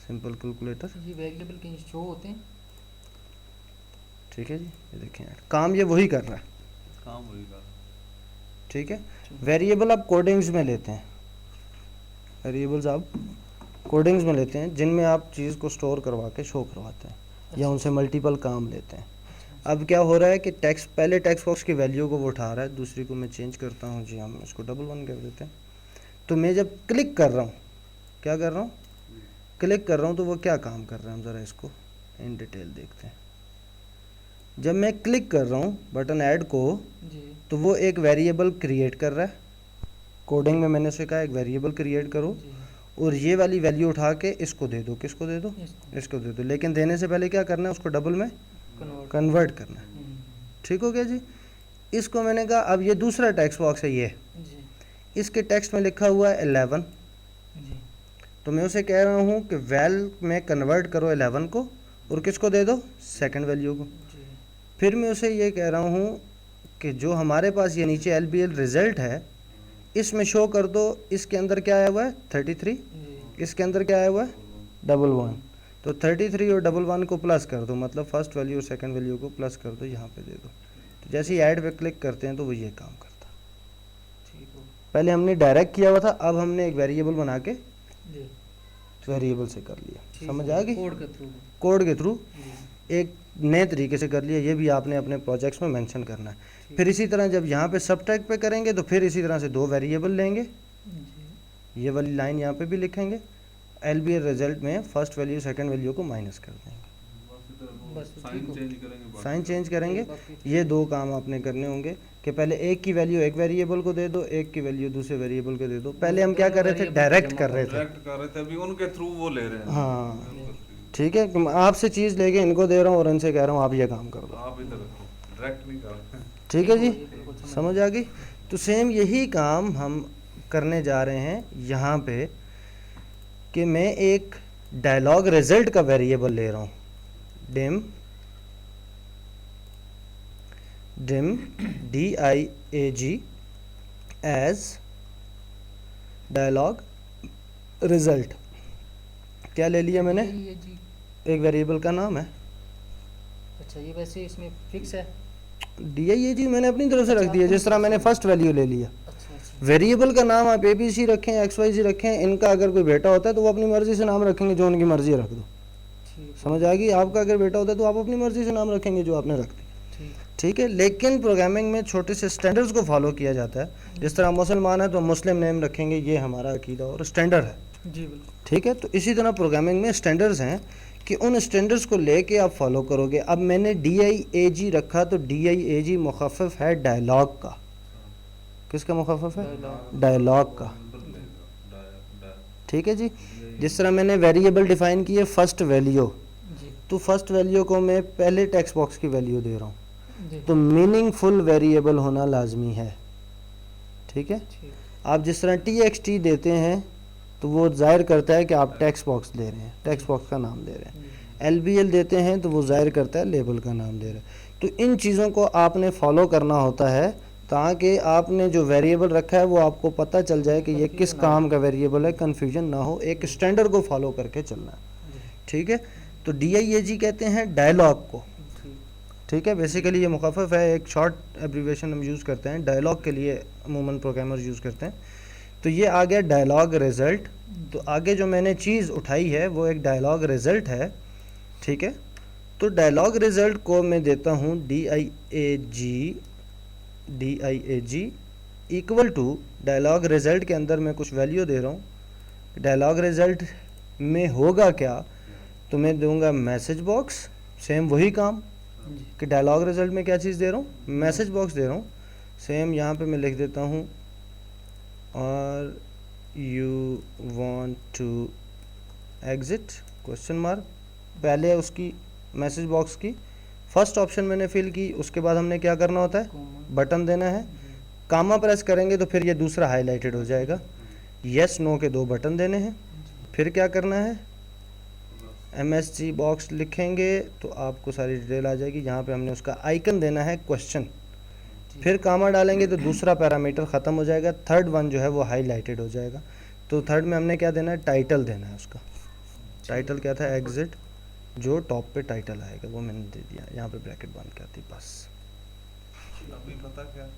सिंपल कैलकुलेटर। ये वेरिएबल कहीं शो होते हैं? ठीक है जी, ये देखें यार, काम ये वही कर रहा है, काम वही का। ठीक है। वेरिएबल आप कोडिंग्स में लेते हैं, वेरिएबल्स आप कोडिंग्स में लेते हैं जिनमें आप चीज़ को स्टोर करवा के शो करवाते हैं या उनसे मल्टीपल काम लेते हैं। अब क्या हो रहा है कि टेक्स्ट, पहले टेक्स्ट बॉक्स की वैल्यू को वो उठा रहा है, दूसरी को मैं चेंज करता हूँ जी, हम इसको डबल 1 कर देते हैं। तो मैं जब क्लिक कर रहा हूँ, क्या कर रहा हूँ, क्लिक कर रहा हूँ, तो वो क्या काम कर रहा है, हम ज़रा इसको इन डिटेल देखते हैं। जब मैं क्लिक कर रहा हूँ बटन ऐड को, जी तो वो एक वेरिएबल क्रिएट कर रहा है। कोडिंग में मैंने उसे कहा एक वेरिएबल क्रिएट करो जी और ये वाली वैल्यू उठा के इसको दे दो, किसको दे दो, इसको इसको दे दो। लेकिन देने से पहले क्या करना है, उसको डबल में कन्वर्ट। कन्वर्ट करना है। ठीक हो गया जी। इसको मैंने कहा अब ये दूसरा टेक्स्ट बॉक्स है, ये जी इसके टेक्स्ट में लिखा हुआ है 11, जी तो मैं उसे कह रहा हूँ कि वैल में कन्वर्ट करो 11 को और किसको दे दो, सेकंड वैल्यू को। जी फिर मैं उसे ये कह रहा हूँ कि जो हमारे पास ये नीचे LBL रिजल्ट है, इसमें शो कर दो, इसके अंदर क्या आया हुआ है 33, जी इसके अंदर क्या आया हुआ है 11, तो 33 और 11 को प्लस कर दो, मतलब फर्स्ट वैल्यू और सेकंड वैल्यू को प्लस कर दो, यहाँ पे दे दो। तो जैसे ही ऐड पे क्लिक करते हैं तो वो ये काम करता है। ठीक हो पहले हमने डायरेक्ट किया हुआ था, अब हमने एक वेरिएबल बना के जी वेरिएबल से कर लिया। ठीक समझ हो, आ गई, कोड के थ्रू। कोड के थ्रू जी एक नए तरीके से कर लिया। ये भी आपने अपने प्रोजेक्ट्स में मेंशन करना है। ठीक। फिर इसी तरह जब यहाँ पे सबट्रैक्ट पे करेंगे तो फिर इसी तरह से दो वेरिएबल लेंगे, जी ये वाली लाइन यहाँ पे भी लिखेंगे, LBL रिजल्ट में फर्स्ट वैल्यू सेकंड वैल्यू को माइनस कर देंगे, बस साइन ठीक हो। चेंज करेंगे, बाकी साइन चेंज करेंगे। बाकी ये दो काम आपने करने होंगे कि पहले एक की वैल्यू एक वेरिएबल को दे दो, एक की वैल्यू दूसरे वेरिएबल को दे दो। पहले हम क्या कर रहे थे, दोनों डायरेक्ट variable कर रहे थे। डायरेक्ट कर रहे थे, अभी उनके थ्रू वो ले रहे हैं। हाँ बिल्कुल ठीक। ठीक है, कि मैं आपसे चीज़ लेके इनको दे रहा हूँ और इनसे कह रहा हूँ आप ये काम कर दो। आप इधर रखो, डायरेक्ट नहीं कर रहे। ठीक है जी, बिल्कुल समझ आ गई। तो सेम यही काम हम करने जा रहे हैं यहाँ पे कि मैं एक डायलॉग रिजल्ट का वेरिएबल ले रहा हूँ, dim DIAG as dialog result. क्या ले लिया मैंने, ये जी। एक वेरिएबल का नाम है अच्छा, ये वैसे इसमें फिक्स है? DIAG, मैंने अपनी तरफ से रख दिया, जिस तरह मैंने फर्स्ट वैल्यू ले लिया। अच्छा अच्छा वेरिएबल का नाम आप ABC रखें, XYZ रखें, इनका अगर कोई बेटा होता है तो वो अपनी मर्जी से नाम रखेंगे, जो उनकी मर्जी रख दो। ठीक समझ आ गई। आपका अगर बेटा होता है तो आप अपनी मर्जी से नाम रखेंगे जो आपने रख दिया, ठीक ठीक है। लेकिन प्रोग्रामिंग में छोटे से स्टैंडर्ड्स को फॉलो किया जाता है। जिस तरह मुसलमान है तो मुस्लिम नेम रखेंगे, ये हमारा अकीदा और स्टैंडर्ड है, जी बिल्कुल। ठीक है। तो इसी तरह प्रोग्रामिंग में स्टैंडर्ड्स हैं कि उन स्टैंडर्ड्स को लेके आप फॉलो करोगे। अब मैंने DIAG रखा तो DIAG मुखफ़फ़ है डायलॉग का। किसका मुखफ़फ़ है, डायलॉग का, ठीक है जी। जिस तरह मैंने वेरिएबल डिफाइन की है फर्स्ट वैल्यू, जी तो फर्स्ट वैल्यू को मैं पहले टेक्स्ट बॉक्स की वैल्यू दे रहा हूँ, जी तो मीनिंगफुल वेरिएबल होना लाजमी है, ठीक है। ठीक आप जिस तरह TXT देते हैं तो वो जाहिर करता है कि आप टेक्स्ट बॉक्स दे रहे हैं, टेक्स्ट बॉक्स का नाम दे रहे हैं। LBL देते हैं तो वो जाहिर करता है लेबल का नाम दे रहे हैं। तो इन चीज़ों को आपने फॉलो करना होता है ताकि आपने जो वेरिएबल रखा है वो आपको पता चल जाए कि ये किस काम का वेरिएबल है, कन्फ्यूजन ना हो, एक स्टैंडर्ड को फॉलो करके चलना है, जी ठीक है। तो DIAG कहते हैं डायलॉग को, ठीक ठीक है। बेसिकली ये मुखफ़फ़ है, एक शॉर्ट एब्रीवेशन हम यूज़ करते हैं डायलॉग के लिए, अमूमन प्रोग्रामर्स यूज़ करते हैं। तो ये आ गया डायलॉग रिज़ल्ट। तो आगे जो मैंने चीज़ उठाई है वो एक डायलॉग रिज़ल्ट है, ठीक है। तो डायलॉग रिज़ल्ट को मैं देता हूँ DIAG equal to, dialog result के अंदर मैं कुछ वैल्यू दे रहा हूँ। डायलॉग रिज़ल्ट में होगा क्या, तो मैं दूंगा मैसेज बॉक्स, सेम वही काम जी कि डायलॉग रिज़ल्ट में क्या चीज़ दे रहा हूँ, मैसेज बॉक्स दे रहा हूँ। सेम यहाँ पे मैं लिख देता हूँ और you want to exit question mark. पहले उसकी मैसेज बॉक्स की फर्स्ट ऑप्शन मैंने फिल की, उसके बाद हमने क्या करना होता है, कॉमन बटन देना है। कामा प्रेस करेंगे तो फिर ये दूसरा हाईलाइटेड हो जाएगा। येस नो के दो बटन देने हैं। फिर क्या करना है, MSG बॉक्स लिखेंगे तो आपको सारी डिटेल आ जाएगी। यहाँ पे हमने उसका आइकन देना है क्वेश्चन, फिर कामा डालेंगे तो दूसरा पैरामीटर ख़त्म हो जाएगा, थर्ड वन जो है वो हाईलाइटेड हो जाएगा। तो थर्ड में हमने क्या देना है, टाइटल देना है उसका। टाइटल क्या था, एग्जिट, जो टॉप पे टाइटल आएगा वो मैंने दे दिया, यहाँ पे ब्रैकेट बंद कर दी बस। अभी पता क्या,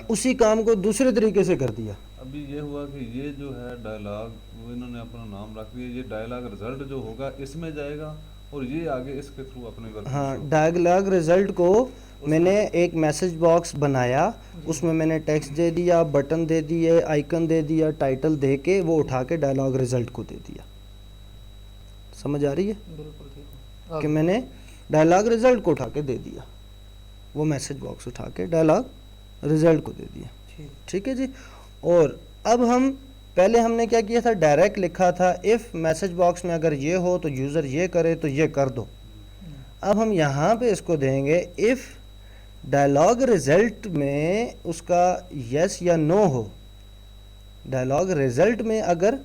उसी काम को दूसरे तरीके से कर दिया। अभी ये हुआ कि ये जो है डायलॉग, वो इन्होंने अपना नाम रख दिया, ये डायलॉग रिजल्ट जो होगा इसमें जाएगा और ये आगे इसके थ्रू अपने वर्क। हाँ, डायलॉग रिजल्ट को मैंने एक मैसेज बॉक्स बनाया, उसमें मैंने टेक्स्ट दे दिया, बटन दे दिए, आइकन दे दिया, टाइटल दे के वो उठा के डायलॉग रिजल्ट को दे दिया। समझ आ रही है बिल्कुल ठीक है। कि मैंने डायलॉग रिजल्ट को उठा के दे दिया, वो मैसेज बॉक्स उठा के डायलॉग रिजल्ट को दे दिया। ठीक। ठीक है जी। और अब हम पहले हमने क्या किया था, डायरेक्ट लिखा था इफ़ मैसेज बॉक्स में अगर ये हो तो यूज़र ये करे तो ये कर दो। अब हम यहाँ पे इसको देंगे इफ़ डायलॉग रिजल्ट में उसका यस या नो हो। डायलॉग रिजल्ट में अगर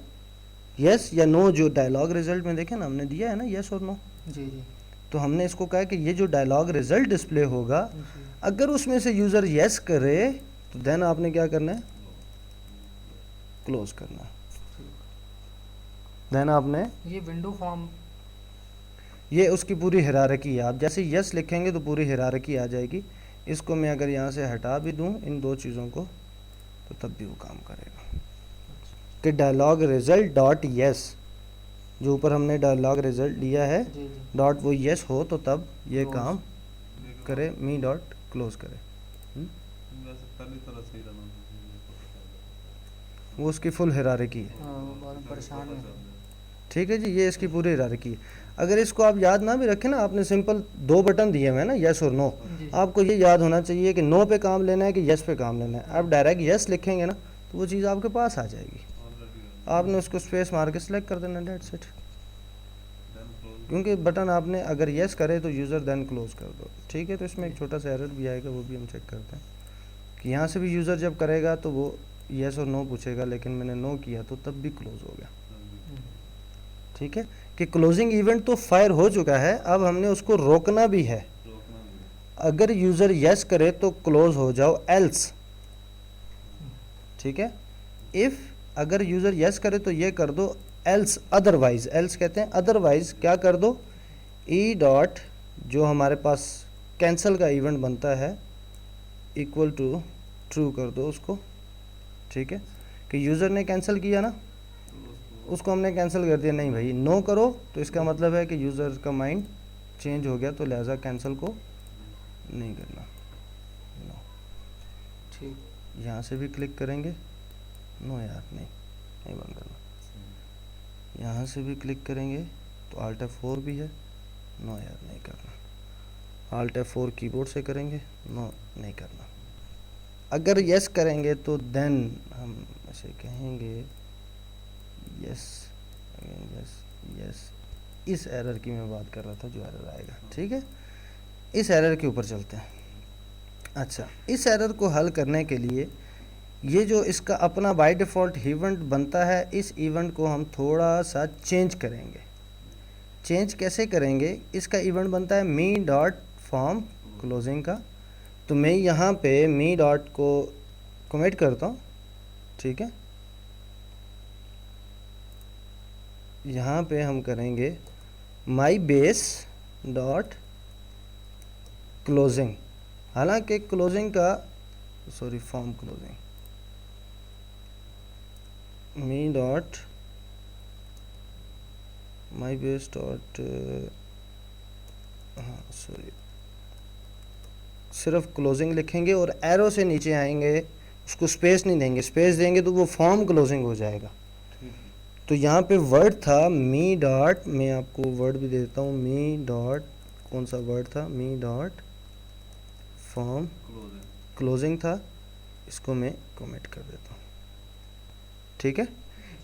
यस या नो, जो डायलॉग रिजल्ट में देखें ना हमने दिया है ना यस और नो, जी जी तो हमने इसको कहा कि ये जो डायलॉग रिजल्ट डिस्प्ले होगा, जी। अगर उसमें से यूज़र यस करे तो देन आपने क्या करना है, क्लोज करना है। देन आपने, ये विंडो फॉर्म। ये उसकी पूरी हिरारकी है, आप जैसे यस लिखेंगे तो पूरी हिरारकी आ जाएगी। इसको मैं अगर यहाँ से हटा भी दूँ इन दो चीज़ों को तो तब भी वो काम करेगा कि डायलॉग रिजल्ट डॉट यस, जो ऊपर हमने डायलॉग रिजल्ट लिया है जी जी। डॉट, वो यस हो तो तब ये Close। काम करे, मी डॉट क्लोज करे। वैसे पहली तरह से ही रहना, वो उसकी फुल हिरारकी है। हाँ, वो बाद में परेशान है। ठीक है जी, ये इसकी पूरी हिरारकी है। अगर इसको आप याद ना भी रखें ना, आपने सिंपल दो बटन दिए हुए हैं ना, यस और नो, जी। आपको ये याद होना चाहिए कि नो पे काम लेना है कि यस पे काम लेना है। आप डायरेक्ट यस लिखेंगे ना तो वो चीज़ आपके पास आ जाएगी, आपने उसको स्पेस मार के सिलेक्ट कर देना, डेट्स इट। क्योंकि बटन आपने अगर यस करे तो यूज़र देन क्लोज कर दो। ठीक है, तो इसमें एक छोटा सा एरर भी आएगा, वो भी हम चेक करते हैं कि यहाँ से भी यूज़र जब करेगा तो वो यस और नो पूछेगा, लेकिन मैंने नो किया तो तब भी क्लोज हो गया। ठीक है, कि क्लोजिंग इवेंट तो फायर हो चुका है, अब हमने उसको रोकना भी है। अगर यूज़र यस करे तो क्लोज हो जाओ, एल्स। ठीक है, इफ़ अगर यूज़र यस करे तो ये कर दो, एल्स अदरवाइज, एल्स कहते हैं अदरवाइज क्या कर दो, ई डॉट जो हमारे पास कैंसिल का इवेंट बनता है इक्वल टू ट्रू कर दो उसको। ठीक है, कि यूज़र ने कैंसिल किया ना, उसको हमने कैंसिल कर दिया, नहीं भाई नो करो, तो इसका मतलब है कि यूज़र का माइंड चेंज हो गया, तो लिहाजा कैंसिल को नहीं करना। नो, ठीक। यहाँ से भी क्लिक करेंगे, नो यार नहीं बंद करना। यहाँ से भी क्लिक करेंगे तो Alt F4 भी है, नो यार नहीं करना। Alt F4 कीबोर्ड से करेंगे, नो नहीं करना। अगर यस करेंगे तो देन हम ऐसे कहेंगे यस, यस यस। इस एरर की मैं बात कर रहा था, जो एरर आएगा। ठीक है, इस एरर के ऊपर चलते हैं। अच्छा, इस एरर को हल करने के लिए ये जो इसका अपना बाय डिफ़ॉल्ट इवेंट बनता है, इस इवेंट को हम थोड़ा सा चेंज करेंगे। चेंज कैसे करेंगे, इसका इवेंट बनता है मी डॉट फॉर्म क्लोजिंग का, तो मैं यहाँ पे मी डॉट को कमिट करता हूँ। ठीक है, यहाँ पे हम करेंगे माई बेस डॉट क्लोजिंग, हालांकि क्लोजिंग का sorry form closing, me dot my base dot, हाँ सॉरी, सिर्फ क्लोजिंग लिखेंगे और एरो से नीचे आएंगे, उसको स्पेस नहीं देंगे, स्पेस देंगे तो वो फॉर्म क्लोजिंग हो जाएगा। तो यहाँ पे वर्ड था मी डॉट, मैं आपको वर्ड भी दे देता हूँ, मी डॉट, कौन सा वर्ड था, मी डॉट फॉर्म क्लोजिंग था, इसको मैं कमेंट कर देता हूँ। ठीक है,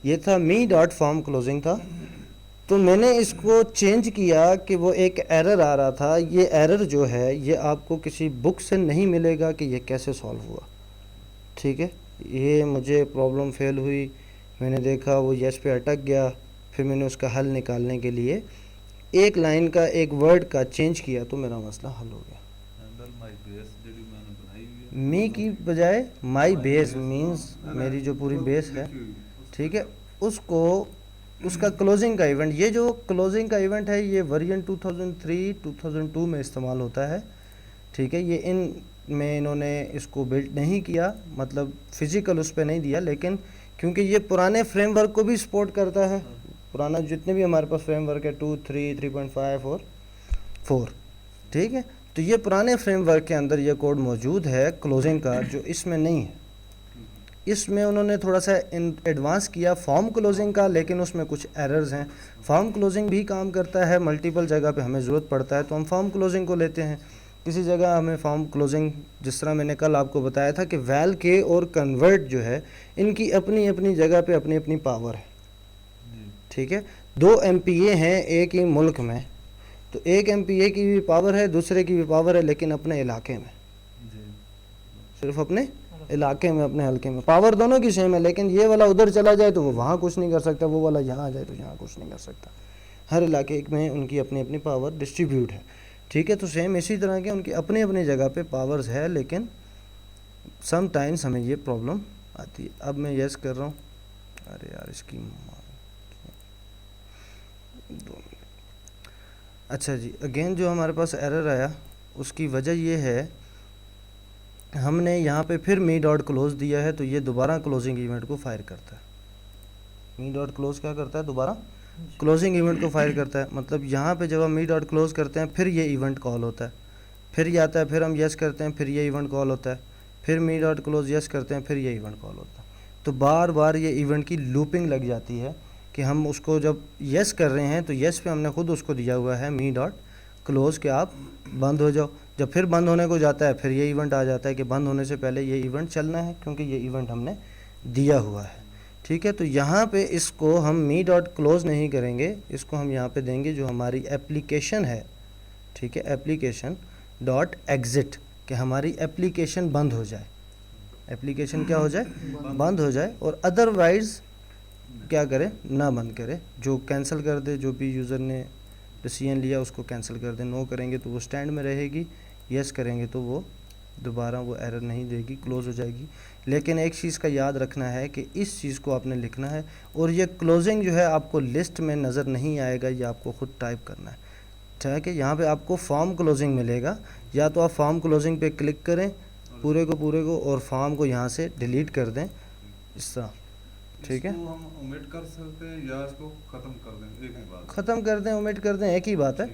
ये था मी डॉट फॉर्म क्लोजिंग था। तो मैंने इसको चेंज किया कि वो एक एरर आ रहा था, ये एरर जो है ये आपको किसी बुक से नहीं मिलेगा कि ये कैसे सॉल्व हुआ। ठीक है, ये मुझे प्रॉब्लम फेल हुई, मैंने देखा वो यस पे अटक गया, फिर मैंने उसका हल निकालने के लिए एक लाइन का एक वर्ड का चेंज किया तो मेरा मसला हल हो गया। हैंडल माय बेस जेडी मैंने बनाई हुई है मी की बजाय माई बेस मीन्स मेरी जो पूरी बेस है, लिखी हुई है, ठीक है, उसको उसका क्लोजिंग का इवेंट, ये जो क्लोजिंग का इवेंट है ये वर्जन 2003-2002 में इस्तेमाल होता है, ठीक है। ये इन में इन्होंने इसको बिल्ड नहीं किया, मतलब फिजिकल उस पर नहीं दिया, लेकिन क्योंकि ये पुराने फ्रेमवर्क को भी सपोर्ट करता है, पुराना जितने भी हमारे पास फ्रेमवर्क है 2, 3, 3.5 और 4, ठीक है, तो ये पुराने फ्रेमवर्क के अंदर ये कोड मौजूद है क्लोजिंग का, जो इसमें नहीं है। इसमें उन्होंने थोड़ा सा एडवांस किया फॉर्म क्लोजिंग का, लेकिन उसमें कुछ एरर्स हैं। फॉर्म क्लोजिंग भी काम करता है, मल्टीपल जगह पे हमें ज़रूरत पड़ता है तो हम फॉर्म क्लोजिंग को लेते हैं। किसी जगह हमें फॉर्म क्लोजिंग, जिस तरह मैंने कल आपको बताया था कि वैल के और कन्वर्ट जो है इनकी अपनी अपनी जगह पे अपनी अपनी पावर है, ठीक है। 2 MPA हैं एक ही मुल्क में, तो एक MPA की भी पावर है, दूसरे की भी पावर है, लेकिन अपने इलाके में, सिर्फ अपने इलाके में, अपने हल्के में पावर दोनों की सेम है, लेकिन ये वाला उधर चला जाए तो वो वहाँ कुछ नहीं कर सकता, वो वाला यहाँ आ जाए तो यहाँ कुछ नहीं कर सकता। हर इलाके में उनकी अपनी अपनी पावर डिस्ट्रीब्यूट है, ठीक है। तो सेम इसी तरह के उनकी अपनी अपनी जगह पे पावर्स है, लेकिन सम टाइम्स हमें ये प्रॉब्लम आती है। अब मैं यस कर रहा हूँ, अरे यार इसकी 2 मिनट। अच्छा जी, अगेन जो हमारे पास एरर आया उसकी वजह ये है, हमने यहाँ पे फिर मी डॉट क्लोज दिया है, तो ये दोबारा क्लोजिंग इवेंट को फायर करता है। मी डॉट क्लोज क्या करता है, दोबारा क्लोजिंग इवेंट को फायर करता है। मतलब यहाँ पे जब हम मी डॉट क्लोज करते हैं फिर ये इवेंट कॉल होता है, फिर ये आता है, फिर हम यस करते हैं, फिर ये इवेंट कॉल होता है, फिर मी डॉट क्लोज यस करते हैं, फिर ये इवेंट कॉल होता है। तो बार बार ये इवेंट की लूपिंग लग जाती है कि हम उसको जब यस कर रहे हैं तो यस पे हमने खुद उसको दिया हुआ है मी डॉट क्लोज के आप बंद हो जाओ। जब फिर बंद होने को जाता है फिर ये इवेंट आ जाता है कि बंद होने से पहले ये इवेंट चलना है, क्योंकि ये इवेंट हमने दिया हुआ है, ठीक है। तो यहाँ पे इसको हम मी डॉट क्लोज नहीं करेंगे, इसको हम यहाँ पे देंगे जो हमारी एप्लीकेशन है, ठीक है, एप्लीकेशन डॉट एग्जिट, कि हमारी एप्लीकेशन बंद हो जाए, एप्लीकेशन क्या हो जाए, बंद हो जाए, और अदरवाइज क्या करे, ना बंद करे, जो कैंसिल कर दे, जो भी यूज़र ने डिसीजन लिया उसको कैंसिल कर दे। नो करेंगे तो वो स्टैंड में रहेगी, यस करेंगे तो वो दोबारा वो एरर नहीं देगी, क्लोज हो जाएगी। लेकिन एक चीज़ का याद रखना है कि इस चीज़ को आपने लिखना है, और ये क्लोजिंग जो है आपको लिस्ट में नज़र नहीं आएगा, ये आपको खुद टाइप करना है, ठीक है। यहाँ पे आपको फॉर्म क्लोजिंग मिलेगा, या तो आप फॉर्म क्लोजिंग पे क्लिक करें पूरे को और फॉर्म को यहाँ से डिलीट कर दें, इस तरह, ठीक है। इसको हम ओमिट कर सकते हैं या इसको खत्म कर दें, एक ही बात है। ख़त्म कर दें, ओमिट कर दें, एक ही बात है,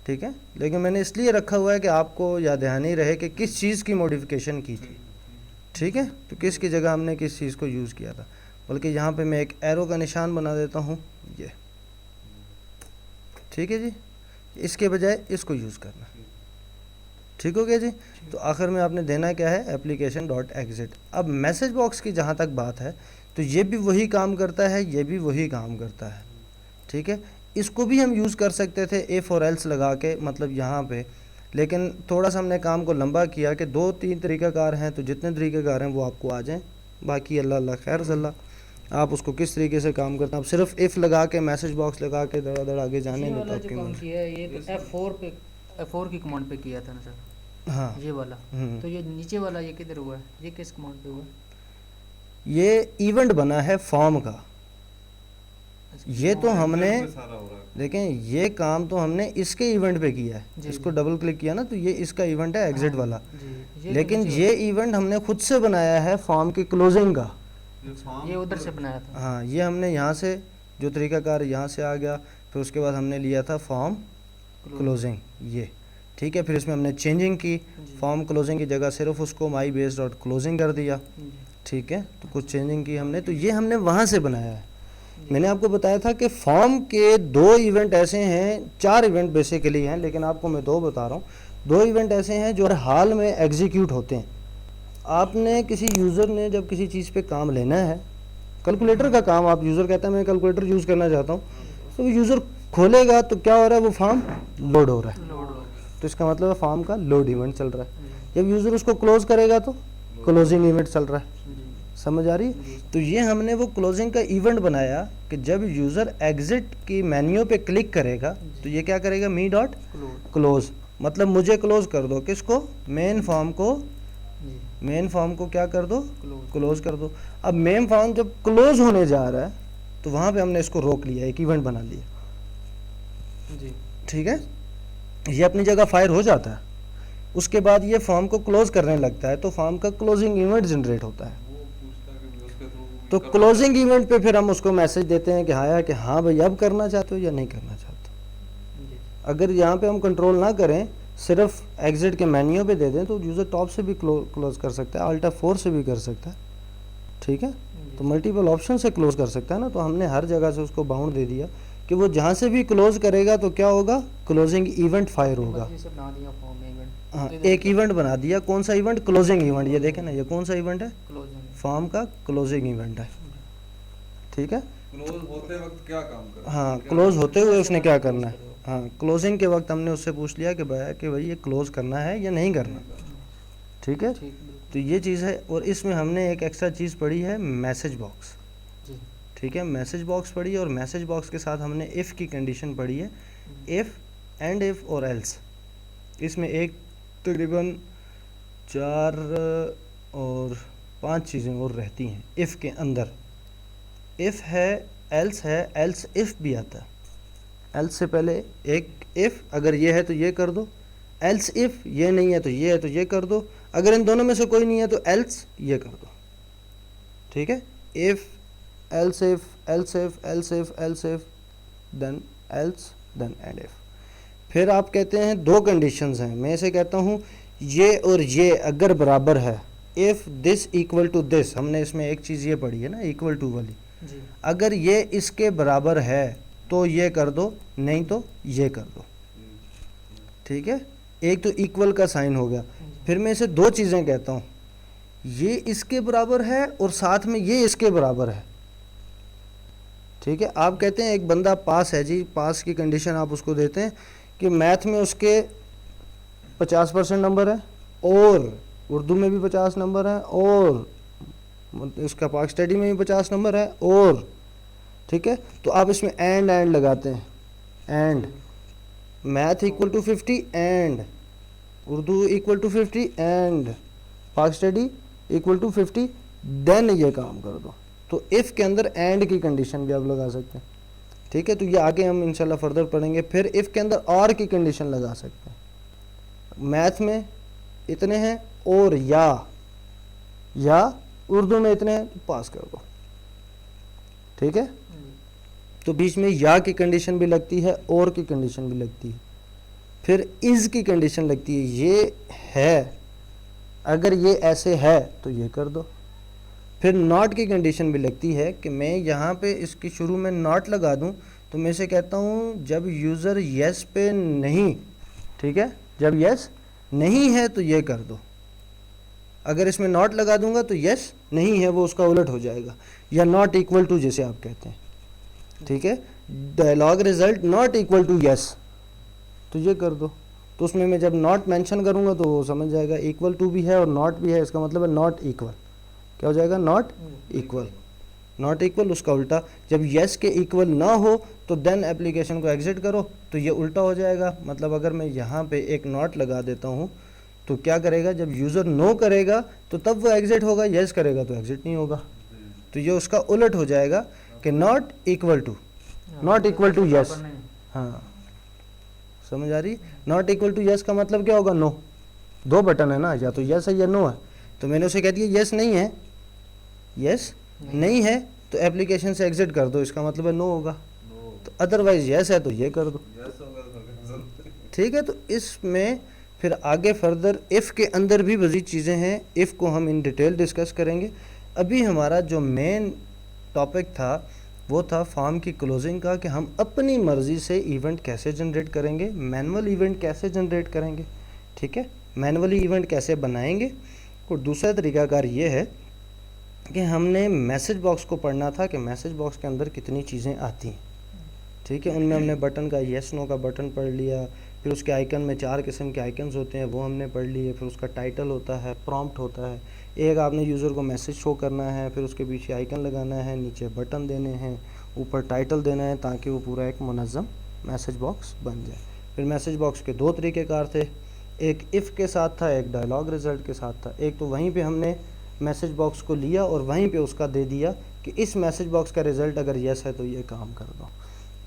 ठीक है। लेकिन मैंने इसलिए रखा हुआ है कि आपको याद ध्यान ही रहे कि किस चीज़ की मॉडिफिकेशन की थी, ठीक है, तो किसकी जगह हमने किस चीज़ को यूज़ किया था। बल्कि यहाँ पे मैं एक एरो का निशान बना देता हूँ, ये, ठीक है जी, इसके बजाय इसको यूज़ करना, ठीक हो गया जी। तो आखिर में आपने देना क्या है, एप्लीकेशन डॉट एग्जिट। अब मैसेज बॉक्स की जहाँ तक बात है तो ये भी वही काम करता है, ये भी वही काम करता है, ठीक है। इसको भी हम यूज़ कर सकते थे ए फॉर एल्स लगा के, मतलब यहाँ पे, लेकिन थोड़ा सा हमने काम को लंबा किया कि 2-3 तरीक़ाकार हैं, तो जितने तरीक़ाकार हैं वो आपको आ जाएं, बाकी अल्लाह अल्लाह खैर सल्ला आप उसको किस तरीके से काम करते हैं। आप सिर्फ इफ़ लगा के मैसेज बॉक्स लगा के दड़ा आगे जाने ये नहीं, तो वाला जो आपके काम मन, किया है ये तो F4 की कमांड पे किया था ना सर, हाँ, ये वाला। तो ये नीचे वाला ये किधर हुआ है, ये किस कमांड पे हुआ है? ये इवेंट बना है फॉर्म का, अच्छा, ये तो हमने, इसमें सारा हो रहा है। देखें ये काम तो हमने इसके इवेंट पे किया है, जी, इसको जी। डबल क्लिक किया ना तो ये इसका इवेंट है एग्जिट हाँ, वाला, जी, लेकिन नीचे ये इवेंट हमने खुद से बनाया है फॉर्म की क्लोजिंग का। ये उधर से बनाया था। हाँ, ये हमने यहाँ से जो तरीकाकार यहाँ से आ गया, फिर उसके बाद हमने लिया था फॉर्म क्लोजिंग, ये, ठीक है। फिर इसमें हमने चेंजिंग की, जी। फॉर्म क्लोजिंग की जगह सिर्फ उसको माई बेस डॉट क्लोजिंग कर दिया, जी, ठीक है। तो कुछ चेंजिंग की हमने, तो ये हमने वहाँ से बनाया है। जी। मैंने आपको बताया था कि फॉर्म के 2 इवेंट ऐसे हैं, 4 इवेंट बेसिकली हैं, लेकिन आपको मैं 2 बता रहा हूँ। 2 इवेंट ऐसे हैं जो हर हाल में एग्जीक्यूट होते हैं। आपने किसी यूज़र ने जब किसी चीज़ पे काम लेना है, कैलकुलेटर का काम, आप यूज़र कहता है मैं कैलकुलेटर यूज़ करना चाहता हूँ, तो यूज़र खोलेगा तो क्या हो रहा है, वो फॉर्म लोड हो रहा है, लोड हो गया। तो इसका मतलब है फॉर्म का लोड इवेंट चल रहा है। जब यूज़र उसको क्लोज करेगा तो क्लोजिंग इवेंट चल रहा है, जी, समझ आ रही है। जी। तो ये हमने वो क्लोजिंग का इवेंट बनाया कि जब यूज़र एग्जिट की मेन्यू पे क्लिक करेगा तो ये क्या करेगा, मी डॉट क्लोज क्लोज, मतलब मुझे क्लोज कर दो, किसको, मेन फॉर्म को, जी मेन फॉर्म को क्या कर दो, क्लोज क्लोज कर दो। अब मेन फॉर्म जब क्लोज होने जा रहा है तो वहाँ पे हमने इसको रोक लिया, एक इवेंट बना लिया, जी ठीक है, ये अपनी जगह फायर हो जाता है। उसके बाद ये फॉर्म को क्लोज करने लगता है तो फॉर्म का क्लोजिंग इवेंट जनरेट होता है। वो पूछता है कि उसके थ्रू तो क्लोजिंग इवेंट पे फिर हम उसको मैसेज देते हैं कि हाँ भाई अब करना चाहते हो या नहीं करना चाहते हो। जी अगर यहाँ पे हम कंट्रोल ना करें, सिर्फ एग्जिट के मेन्यू पे दे दें, तो यूज़र टॉप से भी क्लोज कर सकता है, अल्ट F4 से भी कर सकता है, ठीक है। तो मल्टीपल ऑप्शन से क्लोज कर सकता है ना, तो हमने हर जगह से उसको बाउंड दे दिया कि वो जहाँ से भी क्लोज करेगा तो क्या होगा, क्लोजिंग इवेंट फायर होगा। मर्जी से बना दिया फॉर्म में इवेंट, हाँ, एक इवेंट बना दिया, कौन सा इवेंट, क्लोजिंग इवेंट। ये देखें ना, ये कौन सा इवेंट है, क्लोजिंग फॉर्म का क्लोजिंग इवेंट है, ठीक है। क्लोज होते वक्त क्या काम करें? हाँ, क्या क्लोज करें? होते हुए उसने क्या करना है, करेगा। हाँ, क्लोजिंग के वक्त हमने उससे पूछ लिया कि भाई ये क्लोज करना है या नहीं करना, ठीक है। ठीक बिल्कुल तो ये चीज़ है। और इसमें हमने एक एक्स्ट्रा चीज़ पढ़ी है, मैसेज बॉक्स, जी ठीक है, मैसेज बॉक्स पढ़ी है। और मैसेज बॉक्स के साथ हमने इफ़ की कंडीशन पढ़ी है, इफ़, एंड इफ़ और एल्स। इसमें एक तकरीबन 4 और 5 चीज़ें और रहती हैं इफ़ के अंदर। इफ़ है, एल्स इफ़ भी आता है। एल्स से पहले एक इफ़, अगर ये है तो ये कर दो, एल्स इफ़ ये नहीं है तो ये है तो ये कर दो, अगर इन दोनों में से कोई नहीं है तो एल्स ये कर दो, ठीक है। If, else if, else if, else if, else if, then else, then end if. फिर आप कहते हैं दो कंडीशंस हैं, मैं इसे कहता हूँ ये और ये अगर बराबर है, if this equal to this, हमने इसमें एक चीज़ ये पढ़ी है ना, इक्वल टू वाली, जी अगर ये इसके बराबर है तो ये कर दो, नहीं तो ये कर दो, ठीक है। एक तो इक्वल का साइन हो गया। फिर मैं इसे दो चीज़ें कहता हूँ, ये इसके बराबर है और साथ में ये इसके बराबर है, ठीक है। आप कहते हैं एक बंदा पास है जी, पास की कंडीशन आप उसको देते हैं कि मैथ में उसके 50% नंबर है और उर्दू में भी 50 नंबर है और इसका पाक स्टडी में भी 50 नंबर है और, ठीक है। तो आप इसमें एंड लगाते हैं, and math equal to 50 and Urdu equal to 50 and Pak study equal to 50, then ये काम कर दो। तो इफ़ के अंदर एंड की कंडीशन भी आप लगा सकते हैं, ठीक है। तो ये आगे हम इंशाल्लाह फर्दर पढ़ेंगे। फिर इफ़ के अंदर और की कंडीशन लगा सकते हैं, मैथ में इतने हैं और या उर्दू में इतने हैं तो पास कर दो, ठीक है। तो बीच में या की कंडीशन भी लगती है और की कंडीशन भी लगती है। फिर इज़ की कंडीशन लगती है, ये है, अगर ये ऐसे है तो ये कर दो। फिर नॉट की कंडीशन भी लगती है कि मैं यहाँ पे इसके शुरू में नॉट लगा दूँ, तो मैं इसे कहता हूँ जब यूज़र येस पे नहीं, ठीक है, जब येस नहीं है तो ये कर दो। अगर इसमें नॉट लगा दूंगा तो येस नहीं है, वो उसका उलट हो जाएगा, या नॉट इक्वल टू जैसे आप कहते हैं, ठीक है। Dialog result not equal to yes, तो ये कर दो। तो उसमें मैं जब नॉट मेंशन करूंगा तो वो समझ जाएगा इक्वल टू भी है और नॉट भी है, इसका मतलब है नॉट इक्वल। क्या हो जाएगा, नॉट इक्वल। नॉट इक्वल उसका उल्टा, जब येस के इक्वल ना हो तो देन एप्लीकेशन को एग्जिट करो, तो ये उल्टा हो जाएगा। मतलब अगर मैं यहाँ पे एक नॉट लगा देता हूँ तो क्या करेगा, जब यूज़र नो करेगा तो तब वो एग्जिट होगा, येस करेगा तो एग्जिट नहीं होगा। तो ये उसका उलट हो जाएगा कि not equal to, not equal to yes. हाँ, समझ आ रही। नॉट इक्वल टू येस का मतलब क्या होगा, नो। दो बटन है ना, या तो येस है या नो है। तो मैंने उसे कह दिया येस नहीं है, येस नहीं है तो एप्लीकेशन से एग्जिट कर दो, इसका मतलब है नो होगा। तो अदरवाइज येस है तो ये कर दो, ठीक है। तो इसमें फिर आगे फर्दर इफ़ के अंदर भी मज़ीद चीज़ें हैं, इफ़ को हम इन डिटेल डिस्कस करेंगे। अभी हमारा जो मेन टॉपिक था वो था फॉर्म की क्लोजिंग का, कि हम अपनी मर्ज़ी से इवेंट कैसे जनरेट करेंगे, मैनुअल इवेंट कैसे जनरेट करेंगे, ठीक है, मैनुअली इवेंट कैसे बनाएंगे। और दूसरा तरीकाकार ये है कि हमने मैसेज बॉक्स को पढ़ना था कि मैसेज बॉक्स के अंदर कितनी चीज़ें आती हैं, ठीक है। उनमें हमने बटन का येस नो का बटन पढ़ लिया, फिर उसके आइकन में 4 किस्म के आइकन्स होते हैं वो हमने पढ़ लिए, फिर उसका टाइटल होता है, प्रॉम्प्ट होता है, एक आपने यूज़र को मैसेज शो करना है, फिर उसके पीछे आइकन लगाना है, नीचे बटन देने हैं, ऊपर टाइटल देना है, ताकि वो पूरा एक मुनज़्ज़म मैसेज बॉक्स बन जाए। फिर मैसेज बॉक्स के दो तरीक़ेकार थे, एक इफ़ के साथ था, एक डायलॉग रिज़ल्ट के साथ था। एक तो वहीं पे हमने मैसेज बॉक्स को लिया और वहीं पे उसका दे दिया कि इस मैसेज बॉक्स का रिज़ल्ट अगर येस है तो ये काम कर दो।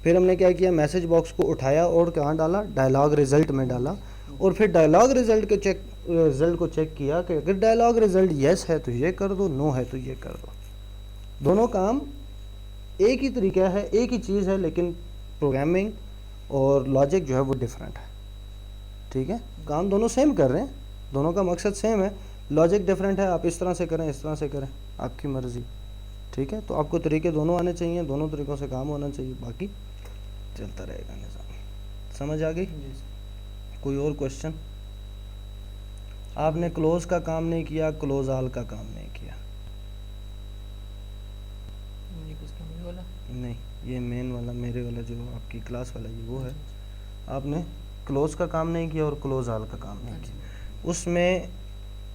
फिर हमने क्या किया, मैसेज बॉक्स को उठाया और कहाँ डाला, डायलॉग रिज़ल्ट में डाला, और फिर डायलॉग रिज़ल्ट को चेक किया कि अगर डायलॉग रिज़ल्ट येस है तो ये कर दो, नो है तो ये कर दो। दोनों काम एक ही तरीका है, एक ही चीज़ है, लेकिन प्रोग्रामिंग और लॉजिक जो है वो डिफरेंट है। ठीक है, काम दोनों सेम कर रहे हैं, दोनों का मकसद सेम है, लॉजिक डिफरेंट है। आप इस तरह से करें, इस तरह से करें, आपकी मर्ज़ी। ठीक है, तो आपको तरीके दोनों आने चाहिए, दोनों तरीक़ों से काम होना चाहिए, बाकी चलता रहेगा निज़ाम। समझ आ गई? जी सर। कोई और क्वेश्चन? आपने क्लोज का काम नहीं किया, क्लोज आल का काम नहीं किया। ये किसका मेरे वाला? नहीं, ये मेन वाला, मेरे वाला जो आपकी क्लास वाला ये वो है। आपने क्लोज का काम नहीं किया और क्लोज आल का काम नहीं किया। उसमें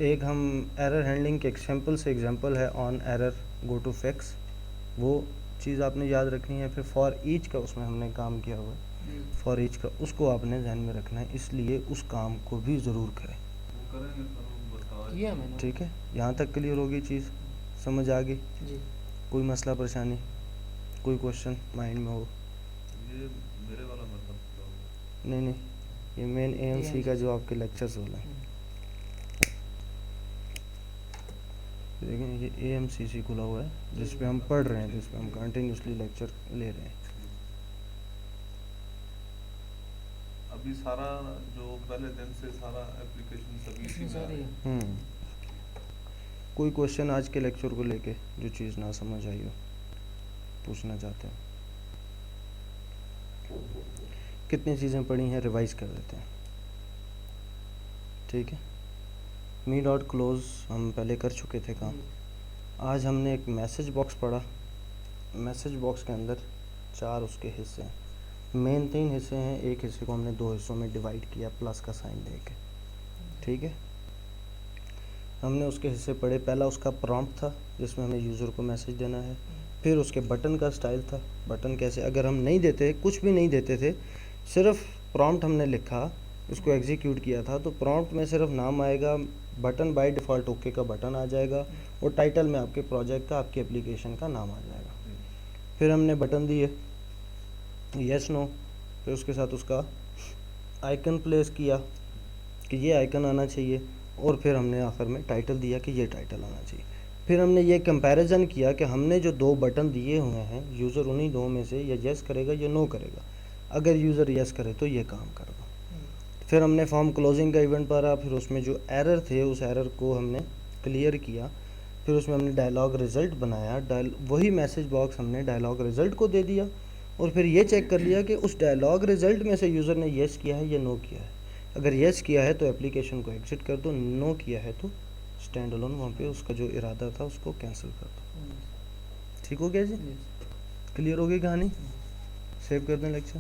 एक हम एरर हैंडलिंग के एग्जाम्पल से एग्जाम्पल है on error go to fix, वो चीज़ आपने याद रखनी है। फिर फॉर ईच का उसमें हमने काम किया हुआ है, फॉर ईच का, उसको आपने ध्यान में रखना है, इसलिए उस काम को भी ज़रूर करें। वो करेंगे सर, हम बता किया मैंने। ठीक है, यहाँ तक क्लियर होगी चीज़, समझ आ गई? जी। कोई मसला परेशानी, कोई क्वेश्चन माइंड में हो? ये मेरे वाला मतलब पूरा हो गया। नहीं नहीं, ये मेन एएमसी का जो आपके लेक्चर्स वाला है। देखें, ये एएमसीसी खुला हुआ है जिस पे हम पढ़ रहे हैं, जिस पे हम कंटिन्यूसली लेक्चर ले रहे हैं। अभी सारा जो पहले दिन से सारा एप्लीकेशन सभी इसी इसमें में आ सारे रही है। कोई क्वेश्चन आज के लेक्चर को लेके जो चीज़ ना समझ आई हो, पूछना चाहते हो? कितनी चीज़ें पढ़ी हैं, रिवाइज कर देते हैं। ठीक है, मी डॉट क्लोज हम पहले कर चुके थे काम। आज हमने एक मैसेज बॉक्स पढ़ा। मैसेज बॉक्स के अंदर 4 उसके हिस्से हैं, मेन 3 हिस्से हैं, एक हिस्से को हमने 2 हिस्सों में डिवाइड किया प्लस का साइन दे के। ठीक है, हमने उसके हिस्से पढ़े। पहला उसका प्रॉम्प्ट था जिसमें हमें यूज़र को मैसेज देना है। फिर उसके बटन का स्टाइल था, बटन कैसे, अगर हम नहीं देते, कुछ भी नहीं देते थे, सिर्फ प्रॉम्प्ट हमने लिखा, उसको एग्जीक्यूट किया था, तो प्रॉम्प्ट में सिर्फ नाम आएगा, बटन बाय डिफ़ॉल्ट ओके का बटन आ जाएगा, और टाइटल में आपके प्रोजेक्ट का, आपकी एप्लीकेशन का नाम आ जाएगा। फिर हमने बटन दिए, यस नो, फिर उसके साथ उसका आइकन प्लेस किया कि ये आइकन आना चाहिए, और फिर हमने आखिर में टाइटल दिया कि ये टाइटल आना चाहिए। फिर हमने ये कंपैरिजन किया कि हमने जो 2 बटन दिए हुए हैं, यूज़र उन्हीं 2 में से या यस करेगा या नो करेगा। अगर यूज़र यस करे तो ये काम कर दो। फिर हमने फॉर्म क्लोजिंग का इवेंट पढ़ा, फिर उसमें जो एरर थे उस एरर को हमने क्लियर किया। फिर उसमें हमने डायलॉग रिज़ल्ट बनाया, वही मैसेज बॉक्स हमने डायलॉग रिज़ल्ट को दे दिया, और फिर ये चेक कर लिया कि उस डायलॉग रिज़ल्ट में से यूज़र ने येस किया है या नो किया है। अगर येस किया है तो एप्लीकेशन को एग्जिट कर दो, नो किया है तो स्टैंड अलोन वहाँ पे उसका जो इरादा था उसको कैंसिल कर दो। ठीक हो गया जी? क्लियर हो गई कहानी? सेव कर दें लेक्चर।